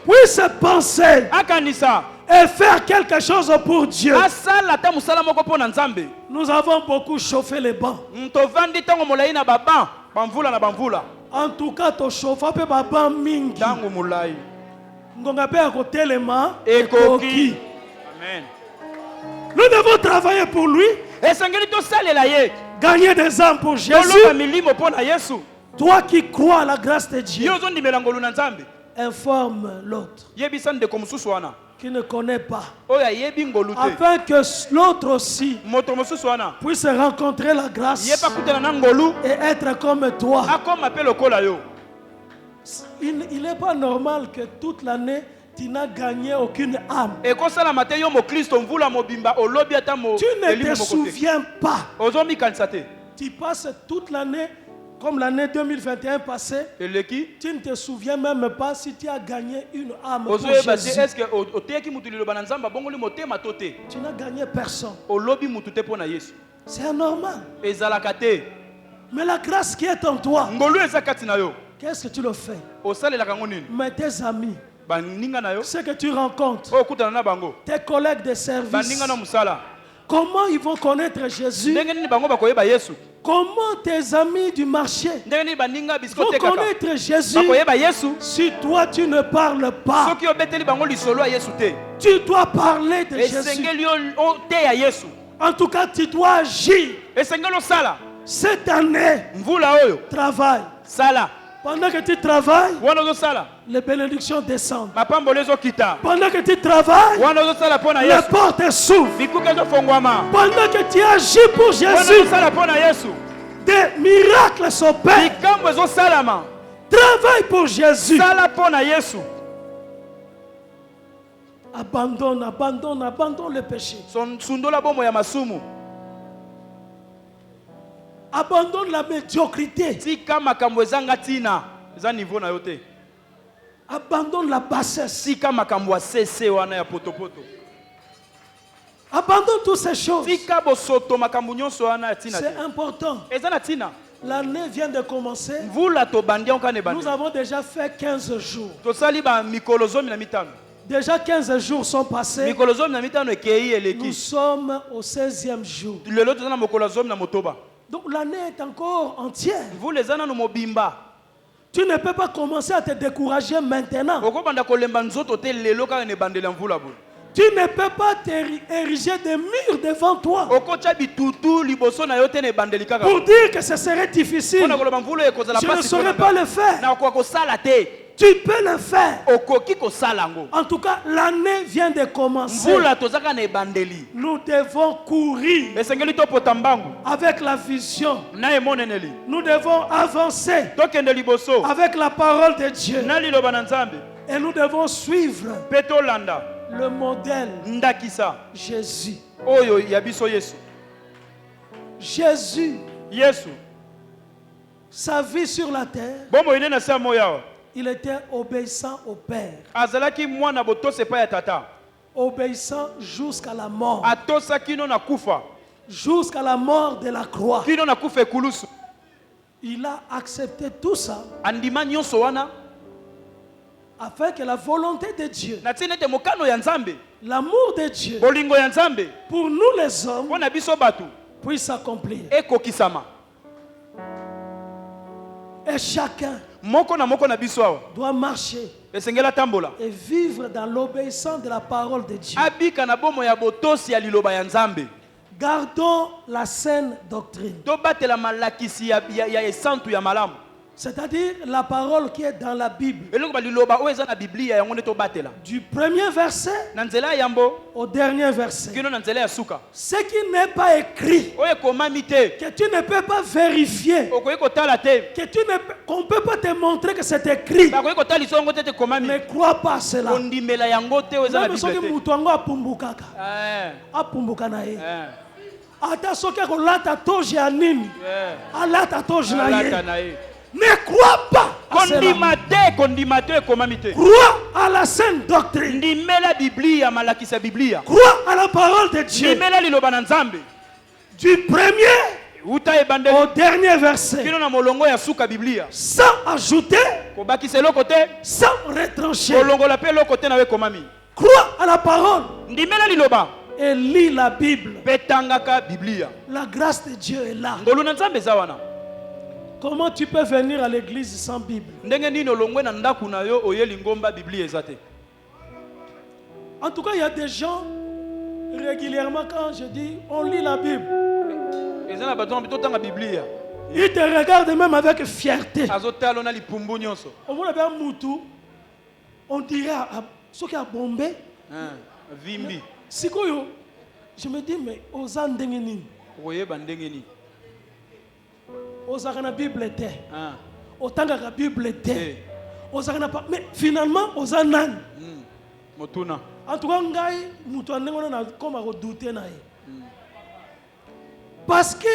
puisse penser et faire quelque chose pour Dieu. Nous avons beaucoup chauffé les bancs. En tout cas, tu chauffes un peu baba mingi. Ngonga pe akote les mains et coquille. Amen. Nous devons travailler pour lui. Gagner des âmes pour Jésus. Toi qui crois à la grâce de Dieu, informe l'autre qui ne connaît pas, afin que l'autre aussi puisse rencontrer la grâce et être comme toi. Il n'est pas normal que toute l'année tu n'as gagné aucune âme. Tu ne te souviens pas. Tu passes toute l'année, comme l'année 2021 passée, tu ne te souviens même pas si tu as gagné une âme pour Jésus. Tu n'as gagné personne. C'est anormal. Mais la grâce qui est en toi, qu'est-ce que tu le fais? Mais tes amis, ce que tu rencontres, tes collègues de service, comment ils vont connaître Jésus? Comment tes amis du marché vont connaître Jésus si toi tu ne parles pas? Tu dois parler de Jésus. En tout cas, tu dois agir. Cette année, travaille. Pendant que tu travailles, les bénédictions descendent. Pendant que tu travailles, les portes s'ouvrent. Pendant que tu agis pour Jésus, des miracles s'opèrent. Travaille pour Jésus. Abandonne le péché. Abandonne la médiocrité. Abandonne la bassesse. Abandonne toutes ces choses. C'est important. L'année vient de commencer. Nous avons déjà fait 15 jours. Déjà 15 jours sont passés. Nous sommes au 16e jour. Donc l'année est encore entière. Tu ne peux pas commencer à te décourager maintenant. Tu ne peux pas ériger des murs devant toi pour dire que ce serait difficile. Je ne saurais pas le faire. Tu peux le faire. En tout cas, l'année vient de commencer. Nous devons courir avec la vision. Nous devons avancer avec la parole de Dieu. Et nous devons suivre le modèle Jésus. Jésus, Yesu, sa vie sur la terre, bombo ine na sa moya, il était obéissant au Père. azalaki mwana boto sepa ya tata, obéissant jusqu'à la mort. atosa kino na kufa, Jusqu'à la mort de la croix. kino na kufa ekulusu. Il a accepté tout ça Andima nyonso wana, afin que la volonté de Dieu, na tinete mokano ya Nzambe, l'amour de Dieu bolingo ya Nzambe, pour nous les hommes pona biso batu, puisse s'accomplir. ekokisama. Et chacun Moko na biso awa, doit marcher esengela tambola. et vivre dans l'obéissance de la parole de Dieu. Abika na bomo ya botosi ya liloba ya Nzambe. Gardons la saine doctrine, To batela malakisi ya esantu ya malamu. c'est-à-dire la parole qui est dans la Bible, Eloko ba liloba o eza na Biblia yango nde to batela. du premier verset Na nzela ya yambo, au dernier verset. kino na nzela ya suka. Ce qui n'est pas écrit, Oye komami te, que tu ne peux pas vérifier, okoyi kotala te, qu'on ne peut pas te montrer que c'est écrit. bakoyi kotalisa yango te te komami. Ne crois pas cela. Kondimela yango te o eza na Même soki Biblia te. mutu yango apumbukaka, apumbuka na ye. Ata soki akolata toje ya nini, alata toje na Alata ye. na ye. Ne crois pas à cela. Kondima te komami te. Crois à la sainte doctrine. Ndimela Biblia malakisa Biblia. Crois à la parole de Dieu. Ndimela liloba na Nzambe. Du premier Uta ebande au dernier verset. kino na molongo ya suka Biblia. Sans ajouter, Kobakisa eloko te, sans retrancher. kolongola pe eloko te na we komami. Crois à la parole Ndimela liloba, et lis la Bible. petangaka Biblia. La grâce de Dieu est là. Ngolu na Nzambe eza wana. Comment tu peux venir à l'église sans Bible? Ndenge nini olongwe na ndaku na yo oyeli ngomba Biblia eza te. En tout cas, il y a des gens, régulièrement, quand je dis on lit la Bible, Eza na bato mbito tanga Biblia. ils te regardent même avec fierté. Azotalo na lipumbu nyonso. On dirait ce qui a bombé. Vimbi. Sikoyo, je me dis, mais aux andengeni, Oyeba ndenge ni. aux agana Bible était, autant que la Bible était, aux agana pas. Mais finalement, aux anan. Motuna. En tout cas, ngai, mutu andengona na comme à redouter na ye. Parce que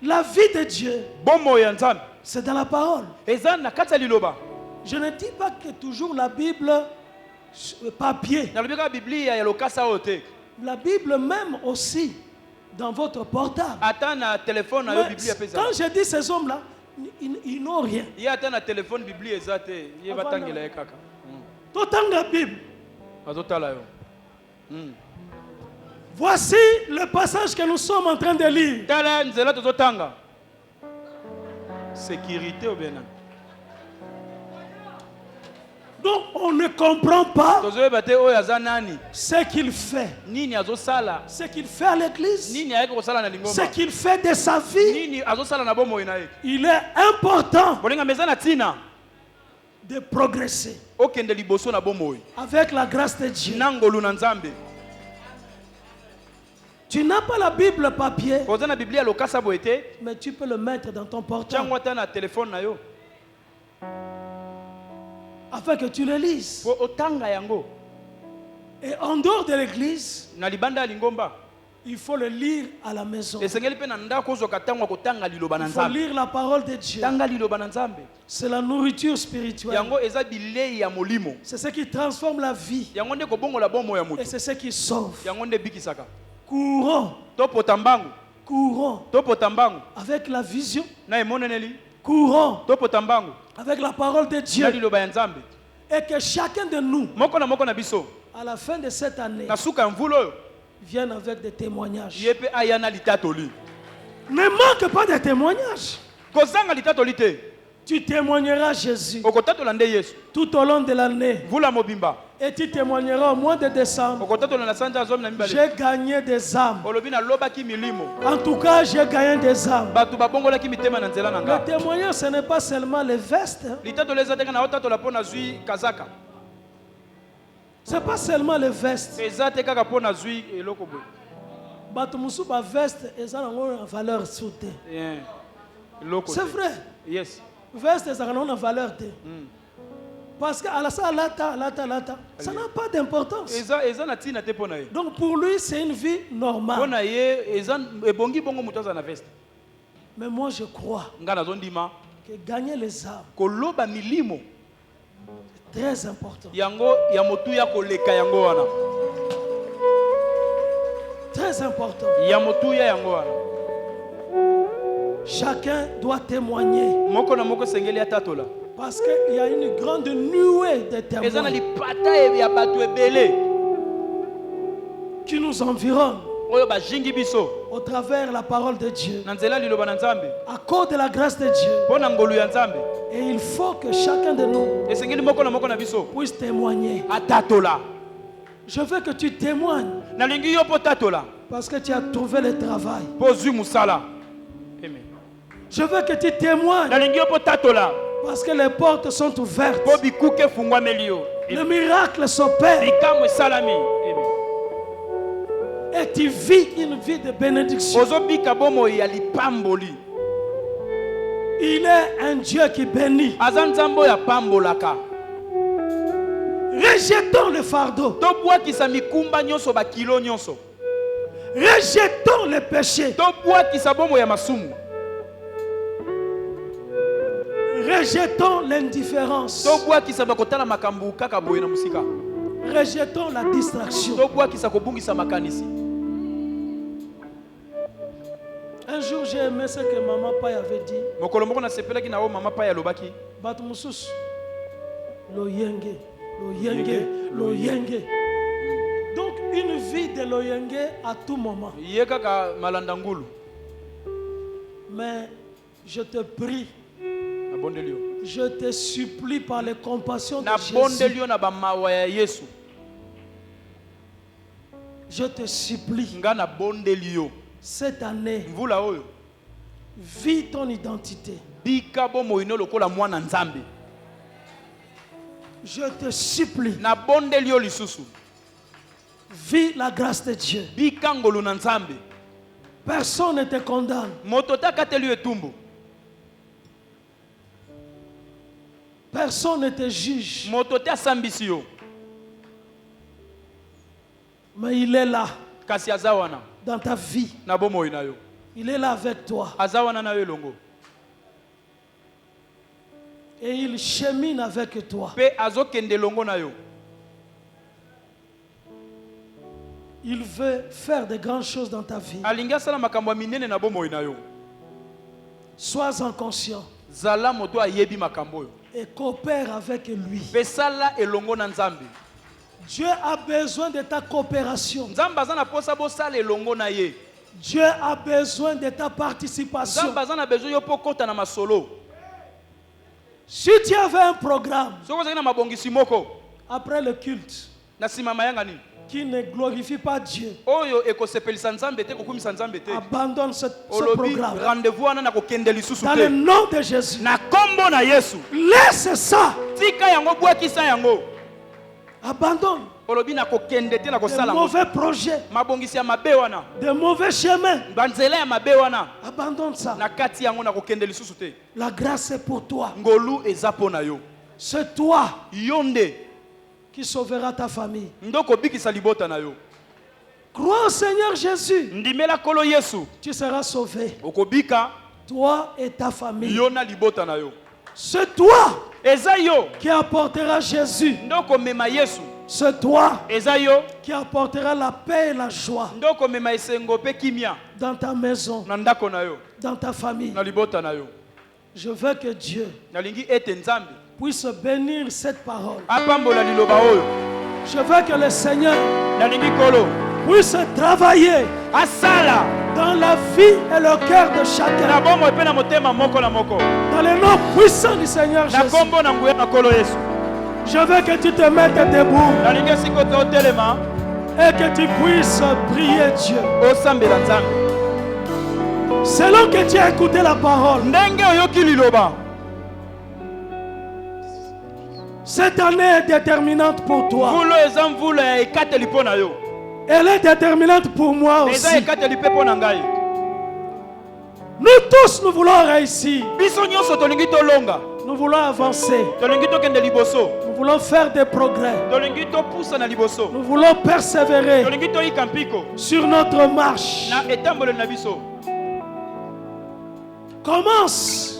la vie de Dieu, Bomo ya Nzambe. c'est dans la parole. Eza na kati ya liloba. Je ne dis pas que toujours la Bible papier. Na lobika Biblia ya lokasa ote. La Bible même aussi dans votre portable. Ata na téléphone na yo Biblia pesa. Quand je dis ces hommes-là, ils n'ont rien. Ye ata na téléphone Biblia eza te. Ye batangela ye kaka. Tout la Bible. Azotala yo. Voici le passage que nous sommes en train de lire. Tala nzela tozotanga. Sécurité ou bien. Donc on ne comprend pas Tozoyeba te oyo aza nani. ce qu'il fait. Nini azosala. Ce qu'il fait à l'église. Nini ayeke kosala na lingomba. Ce qu'il fait de sa vie. Nini azosala na bomoi na ye. Il est important Bolinga meza na tina. de progresser Okende liboso na bomoi. avec la grâce de Dieu. Nangolu na Nzambe. Tu n'as pas la Bible papier, Koza na Biblia lokasa boete. mais tu peux le mettre dans ton portable Tiango ata na téléphone na yo. afin que tu le lises. Po otanga yango. Et en dehors de l'église, Na libanda ya lingomba. il faut le lire à la maison. Esengeli pe na ndako ozwaka ntango ya kotanga liloba na Il faut Nzambe. lire la parole de Dieu. Tanga liloba na Nzambe. C'est la nourriture spirituelle. Yango eza bilei ya molimo. C'est ce qui transforme la vie. Yango nde kobongola bomo ya Et moto. c'est ce qui sauve. Yango nde bikisaka. Courons, Topota mbangu. courons Topota mbangu. avec la vision. Na emoneneli. Courons Topota mbangu. avec la parole de Na Dieu. liloba ya Nzambe. Et que chacun de nous, Moko na biso. à la fin de cette année, Na suka ya mvula oyo. vienne avec des témoignages. Ye pe aya na litatoli. Ne manque pas de témoignages. Kozanga litatoli te. Tu témoigneras Jésus Okotatola nde Yesu. tout au long de l'année. Vula mobimba. Et tu témoigneras au mois de décembre. Okotatola na sanja zomi na mibale. J'ai gagné des âmes. Olobi na lobaki milimo. En tout cas, j'ai gagné des âmes. Bato babongolaki mitema na nzela na Le nga. témoignage, ce n'est pas seulement les vestes. Hein. Litatoli eza teka na otatola po na zwi kazaka. Ce n'est pas seulement les vestes. Eza te kaka po na zwi eloko boye. Bato musu ba veste, eza nango na valeur soute. Eloko. C'est vrai. Yes. Veste, eza nango na valeur te. Parce que ça n'a pas d'importance. Donc pour lui, c'est une vie normale. Mais moi, je crois que gagner les âmes, c'est très important. Très important. Chacun doit témoigner. Parce qu'il y a une grande nuée de témoins qui nous environnent au travers de la parole de Dieu, à cause de la grâce de Dieu. Et il faut que chacun de nous puisse témoigner. Je veux que tu témoignes parce que tu as trouvé le travail. Je veux que tu témoignes parce que les portes sont ouvertes. Le miracle s'opère. Et tu vis une vie de bénédiction. Il est un Dieu qui bénit. Rejetons le fardeau. Rejetons le péché. Rejetons l'indifférence. Rejetons la distraction. Un jour, j'ai aimé ce que Maman Paye avait dit. Batumusus. Loyenge, loyenge, loyenge. Donc, une vie de loyenge à tout moment. Mais je te prie, je te supplie par les compassions de Jésus. Je te supplie, cette année, vis ton identité. Je te supplie, vis la grâce de Dieu. Personne ne te condamne. Personne ne te juge. Mais il est là dans ta vie. Il est là avec toi. Et il chemine avec toi. Il veut faire de grandes choses dans ta vie. Sois-en conscient. Et coopère avec lui. Dieu a besoin de ta coopération. Dieu a besoin de ta participation. Si tu avais un programme après le culte qui ne glorifie pas Dieu, abandonne ce programme. Dans le nom de Jésus. Laisse ça. Abandonne de mauvais projets, de mauvais chemins. Abandonne ça. La grâce est pour toi. C'est toi qui sauvera ta famille. Crois au Seigneur Jésus. Tu seras sauvé. Toi et ta famille. C'est toi qui apportera Jésus. C'est toi qui apportera la paix et la joie dans ta maison, dans ta famille. Je veux que Dieu puisse bénir cette parole. Je veux que le Seigneur puisse travailler dans la vie et le cœur de chacun. Dans le nom puissant du Seigneur Jésus. Je veux que tu te mettes debout et que tu puisses prier Dieu. Selon que tu as écouté la parole, cette année est déterminante pour toi. Elle est déterminante pour moi aussi. Nous tous, nous voulons réussir. Nous voulons avancer. Nous voulons faire des progrès. Nous voulons persévérer sur notre marche. Commence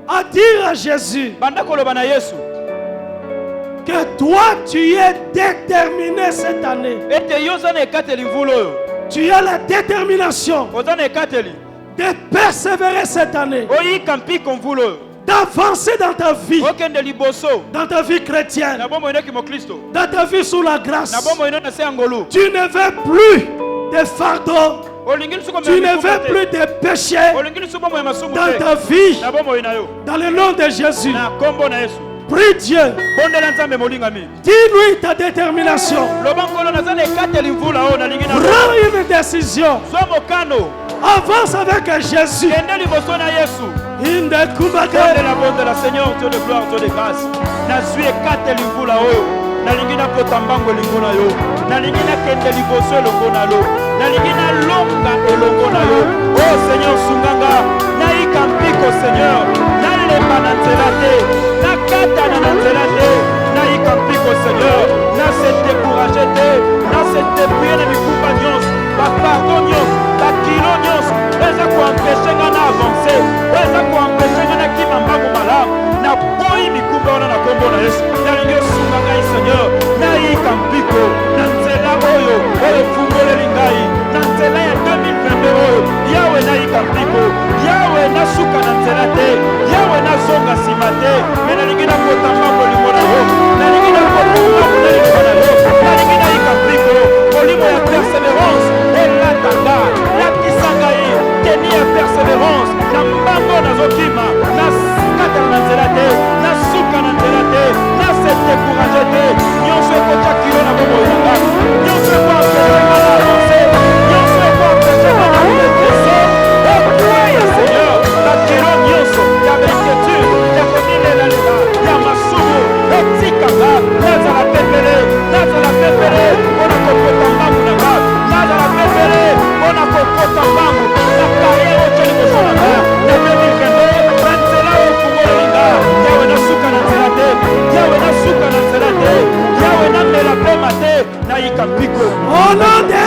à dire à Jésus que toi tu es déterminé cette année. Tu as la détermination de persévérer cette année, d'avancer dans ta vie chrétienne, dans ta vie sous la grâce. Tu ne veux plus de fardeau, tu ne veux plus de péché dans ta vie. Dans le nom de Jésus, prie Dieu, dis-lui ta détermination. Prends une décision. Avance avec Jésus. In the Kumbaka. La Seigneur, Dieu de gloire, Dieu de grâce. Nasu ekate livula oyo. Nalingi na potambango lingona yo. Nalingi na kende liboso elongo na lo. Nalingi na longa elongo na yo. Oh Seigneur sunganga, na ikampiko Seigneur. Na lemba na nzela te. Na kata na nzela te. Na ikampiko Seigneur. Na se décourager te. Na se débrouiller na mikumba nyonso. Ba pardon nyonso. Ba kilo nyonso. Eza kuampeshe nga na avancer. Eza kuampeshe nga na kima mbango malamu. Na boyi mikumba wana na kombo na Yesu. Nalingi sunga ngai Seigneur. Na ikampiko. Na nzela oyo. Oyo fungole lingai. Na nzela ya 2022 oyo. Yawe na ikampiko. Yawe na suka na nzela te. Yawe na zonga sima te. Nalingi na kotamba molimo na yo. Nalingi na kotamba molimo na yo. Nalingi na ikampiko. Molimo ya persévérance. Ela tanga. La kisangai. Teni ya persévérance. Na mbango na zokima. Na kata na nzela te. Na suka na nzela te. Na se découragé te. Nyonso ekota kilo na bomo yanga. Nyonso ekota kilo na avancé. Nyonso ekota kilo na redressé. Okwaya Seigneur. Na kilo nyonso. Ya inquiétude. Ya komile na lela. Ya masumu. Etikanga. Naza la pepele. Naza la pepele. Ona kokota mbangu na nga. Naza la pepele. Ona kokota mbangu. Na carrière oche liboso na nga. Na 2022. Na nzela ofungola linga. Yawe na suka na nzela te. Yawe na suka na nzela te. Yawe na mela pema te. Na ikampiko. Au nom de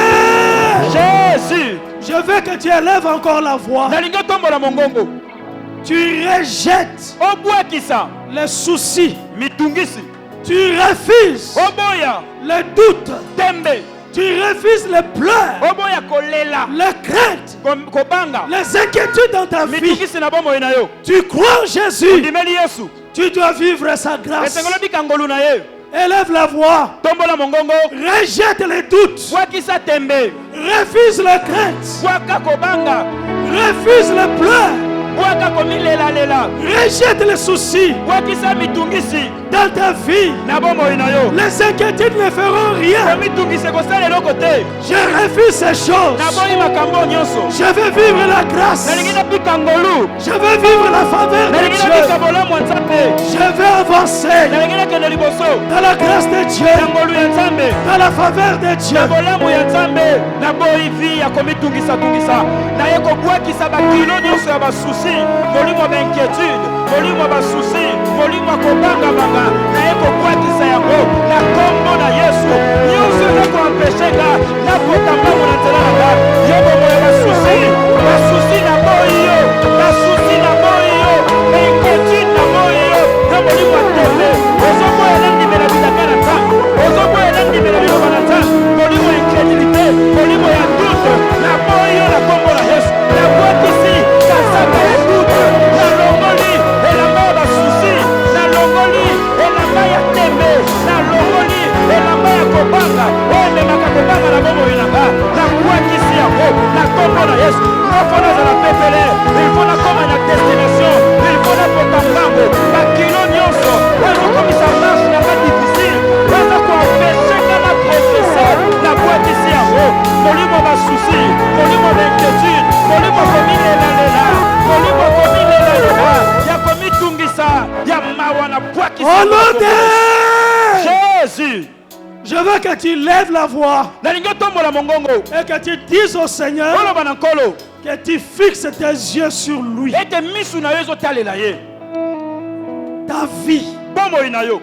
Jésus. Je veux que tu élèves encore la voix. Nalinga tombola mongongo. Tu rejettes Obwakisa. les soucis. Mitungisi. Tu refuses Oboya. les doutes. Tembe. Tu refuses les pleurs, Oboya kolela. les craintes, Kobanga. les inquiétudes dans ta vie. Mitungisi na bomo ina yo. Tu crois en Jésus. Ndimeli Yesu. Tu dois vivre sa grâce. Esengolo bikangolu na ye. Élève la voix. Tombola mongongo. Rejette les doutes. Wakisa tembe. Refuse les craintes. Waka kobanga. Refuse les pleurs. Waka komilela lela. Rejette les soucis Wakisa mitungisi. dans ta vie. Na bomo ina yo. Les inquiétudes ne feront rien. Mitungisi kosala loko te. Je refuse ces choses. Na boyi makambo nyonso. Je veux vivre la grâce. Nalingi na bikangolu. Je veux vivre la faveur de Nalingi na Dieu. bikabola mwanzambe. Je veux avancer Nalingi na kende liboso. dans la grâce de Dieu, Ngolu ya Nzambe. dans la faveur de Dieu. Na bolamu ya Nzambe. Na boyi vi ya komitungisa tungisa. Na yeko bwakisa bakilo nyonso ya basusi. Molimo ba inquiétude. Molimo ba susi. Molimo kobanga banga. Na yeko bwakisa yango. Na kombo na Yesu. Nyonso na ko empêcher na kotamba na nzela na nga. Yebo moya basusi. Basusi na boyi yo. Basusi na boyi yo. Na inquiétude na boyi yo. Na molimo atende. Ozoko ya ndimela bitakana ta. Ozoko ya ndimela bilobana ta. Molimo incrédulité. Molimo ya doute. Na boyi yo na kombo na Yesu. Na bwakisi. Kasaka ya doute. Na longoli. Elamba ya basusi. Na longoli. Elamba ya tembe. Na longoli. Elamba ya kobanga. Elemaka kobanga na bomo inanga. Na bwakisi yango. Na kombo na Yesu. Nafona za la pepele. Il faut na koma na destination. Il faut na potambango. Bakilo nyonso. Wezo komisa marche na pas difficile. Wezo kuampeshe na professeur. Na bwakisi yango. Molimo ba souci. Molimo ba inquiétude. Molimo komile la lela. Molimo komile la lela. Ya komitungisa. Ya mawa na bwakisi. Au nom de Jésus. Je veux que tu lèves la voix Nalinga tombola mongongo. et que tu dises au Seigneur Kolo banankolo. que tu fixes tes yeux sur lui. Ete misu na yezo talela ye. Ta vie, Bon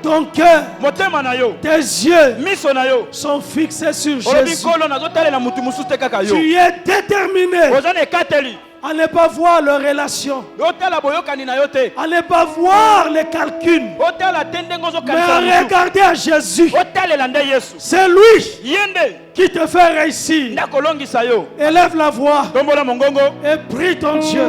ton cœur, tes yeux sont fixés sur Jésus. Tu es déterminé à ne pas voir leur relation, à ne pas voir les calculs, mais à regarder à Jésus. C'est lui qui te fait réussir. Élève la voix et prie ton Dieu.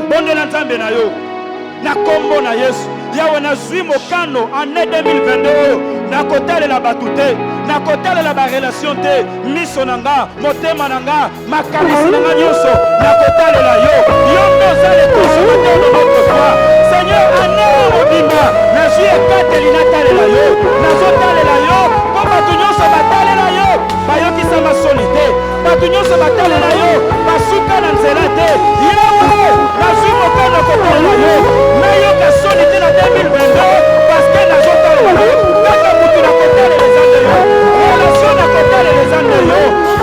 Na kombo na Yesu yawe nazwi mokano année 2022 na kotalela batu te na kotalela ba relation te miso nanga motema nanga makanisi nanga nyonso na kotalela yo ndozale tous matelo notre foi Seigneur année obima nazwi ekateli natalela yo nazotalela yo po batu nyonso batalela yo bayokisa masoni te batu nyonso batalela yo basuka na nzela te yawe nazwi mokano kotalela yo nayoka soni te na 2022 parce que nazotalela yo kaka mutu na kotalela les ande yo relation na kotalela les ande yo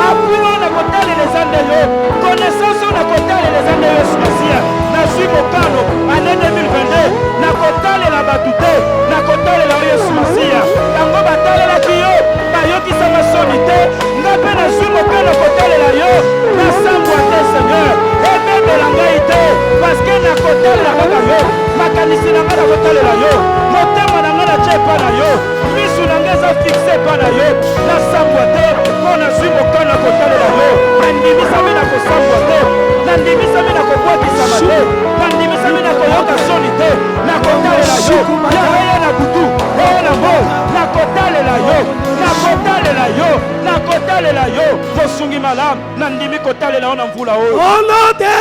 appui na kotalela les ande yo connaissance na kotalela les ande yo sumasia nazwi mokano année 2022 na kotalela batu te na kotalela yo sumasia yango batalelaki yo bayokisa masoni te nga mpe nazwi mokano kotalela yo nasambwa te Seigneur ebebela ngai te parce que na kotalela kaka yo makanisi na ngai na kotalela yo motema na ngai natie epa na yo misu na ngai eza fixe epa na yo nasambwa te mpo nazwi mokano kotalela yo nandimisami na kosambwa te nandimisami na kobwakisama te nandimisami na koyoka soni te na kotalela yo yaye na butu oyo na mo na kotalela yo na kotalela yo na kotalela yo kosungi malamu nandimi kotalela yo na mvula oyo au nom de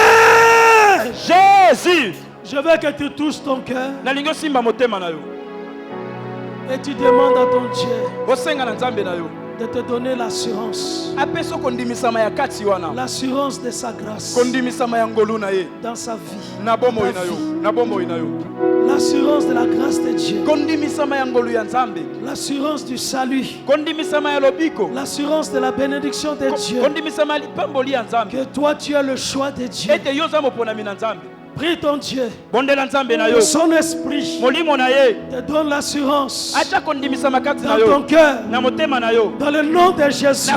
Jésus. Je veux que tu touches ton cœur et tu demandes à ton Dieu de te donner l'assurance. L'assurance de sa grâce dans sa vie. L'assurance de la grâce de Dieu. L'assurance du salut. L'assurance de la bénédiction de Dieu. Que toi tu as le choix de Dieu. Prie ton Dieu. Son esprit te donne l'assurance dans ton cœur. Dans le nom de Jésus.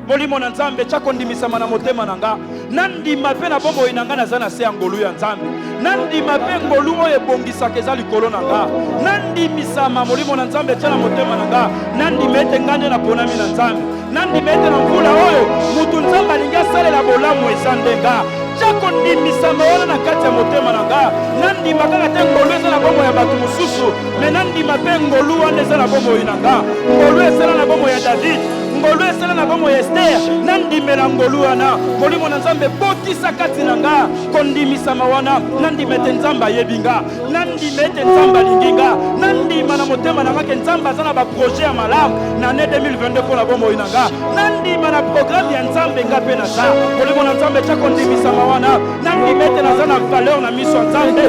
molimo na nzambe chakondimisama na motema nanga nandima pe na bombo inanga na zana se ngolu ya nzambe nandima pe ngolu oyo ebongisaka eza likolo nanga nandimisama molimo na nzambe cha na motema nanga nandimete ngane na ponami na nzambe nandimete na mvula oyo mutu nzambe alingi asalela bolamu eza ndenga chakondimisama wana na kati ya motema nanga nandima kaka te ngolu eza na bombo ya bato mosusu me nandima pe ngolu wana eza na bombo inanga ngolu eza na bombo ya David ngolu esala na bomo ya Esther nandimela ngolu wana molimo na nzambe bokisa kati nanga kondimisama wana nandimete nzambe ayebinga nandimete nzambe alinginga nandima na motema nanga ke nzambe azana ba projet ya malamu na année 2022 pour la bomo inanga nandima na programme ya nzambe ngape na sa molimo na nzambe cha kondimisama wana nandimete na zana valeur na miso nzambe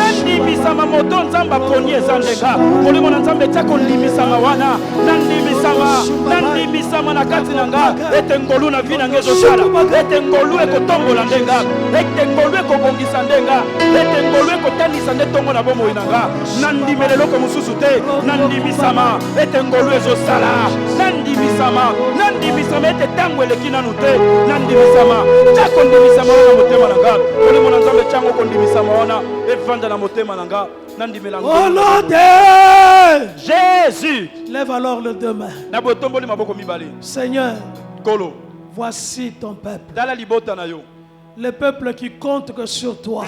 nandimisama moto nzambe aponi ezandenga molimo na nzambe cha kondimisama wana nandimisama na kati nanga ete ngolu na vi nanga ezosala ete ngolu ekotombola ndenga ete ngolu ekobongisa ndenga ete ngolu ekotandisa nde ntongo na bomoi nanga nandimela eloko mosusu te nandimisama ete ngolu ezosala nandimisama ete ntango eleki nanu te nandimisama tya kondimisama wana na motema nanga molimo na nzambe tyango kondimisama wana evanda na motema nanga. Au nom de Jésus. Lève alors les deux mains. Seigneur, voici ton peuple. Le peuple qui compte que sur toi.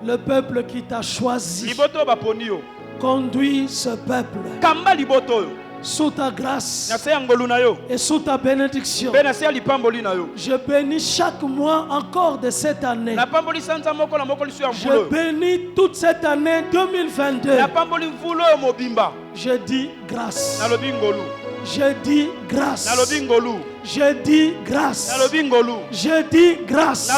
Le peuple qui t'a choisi. Conduis ce peuple sous ta grâce et sous ta bénédiction. Je bénis chaque mois encore de cette année. Je bénis toute cette année 2022. Je dis grâce. Je dis grâce. Je dis grâce. Je dis grâce.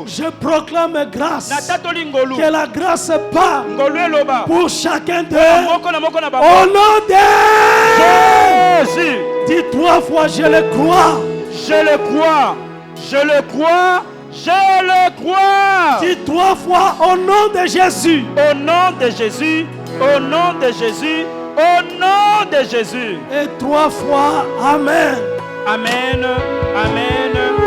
Je proclame grâce. Que la grâce part pour chacun d'eux. Au nom de Jésus. Dis 3 fois, je le crois. Je le crois. Je le crois. Je le crois. Dis 3 fois au nom de Jésus. Au nom de Jésus. Au nom de Jésus. Au nom de Jésus. Et 3 fois Amen. Amen. Amen.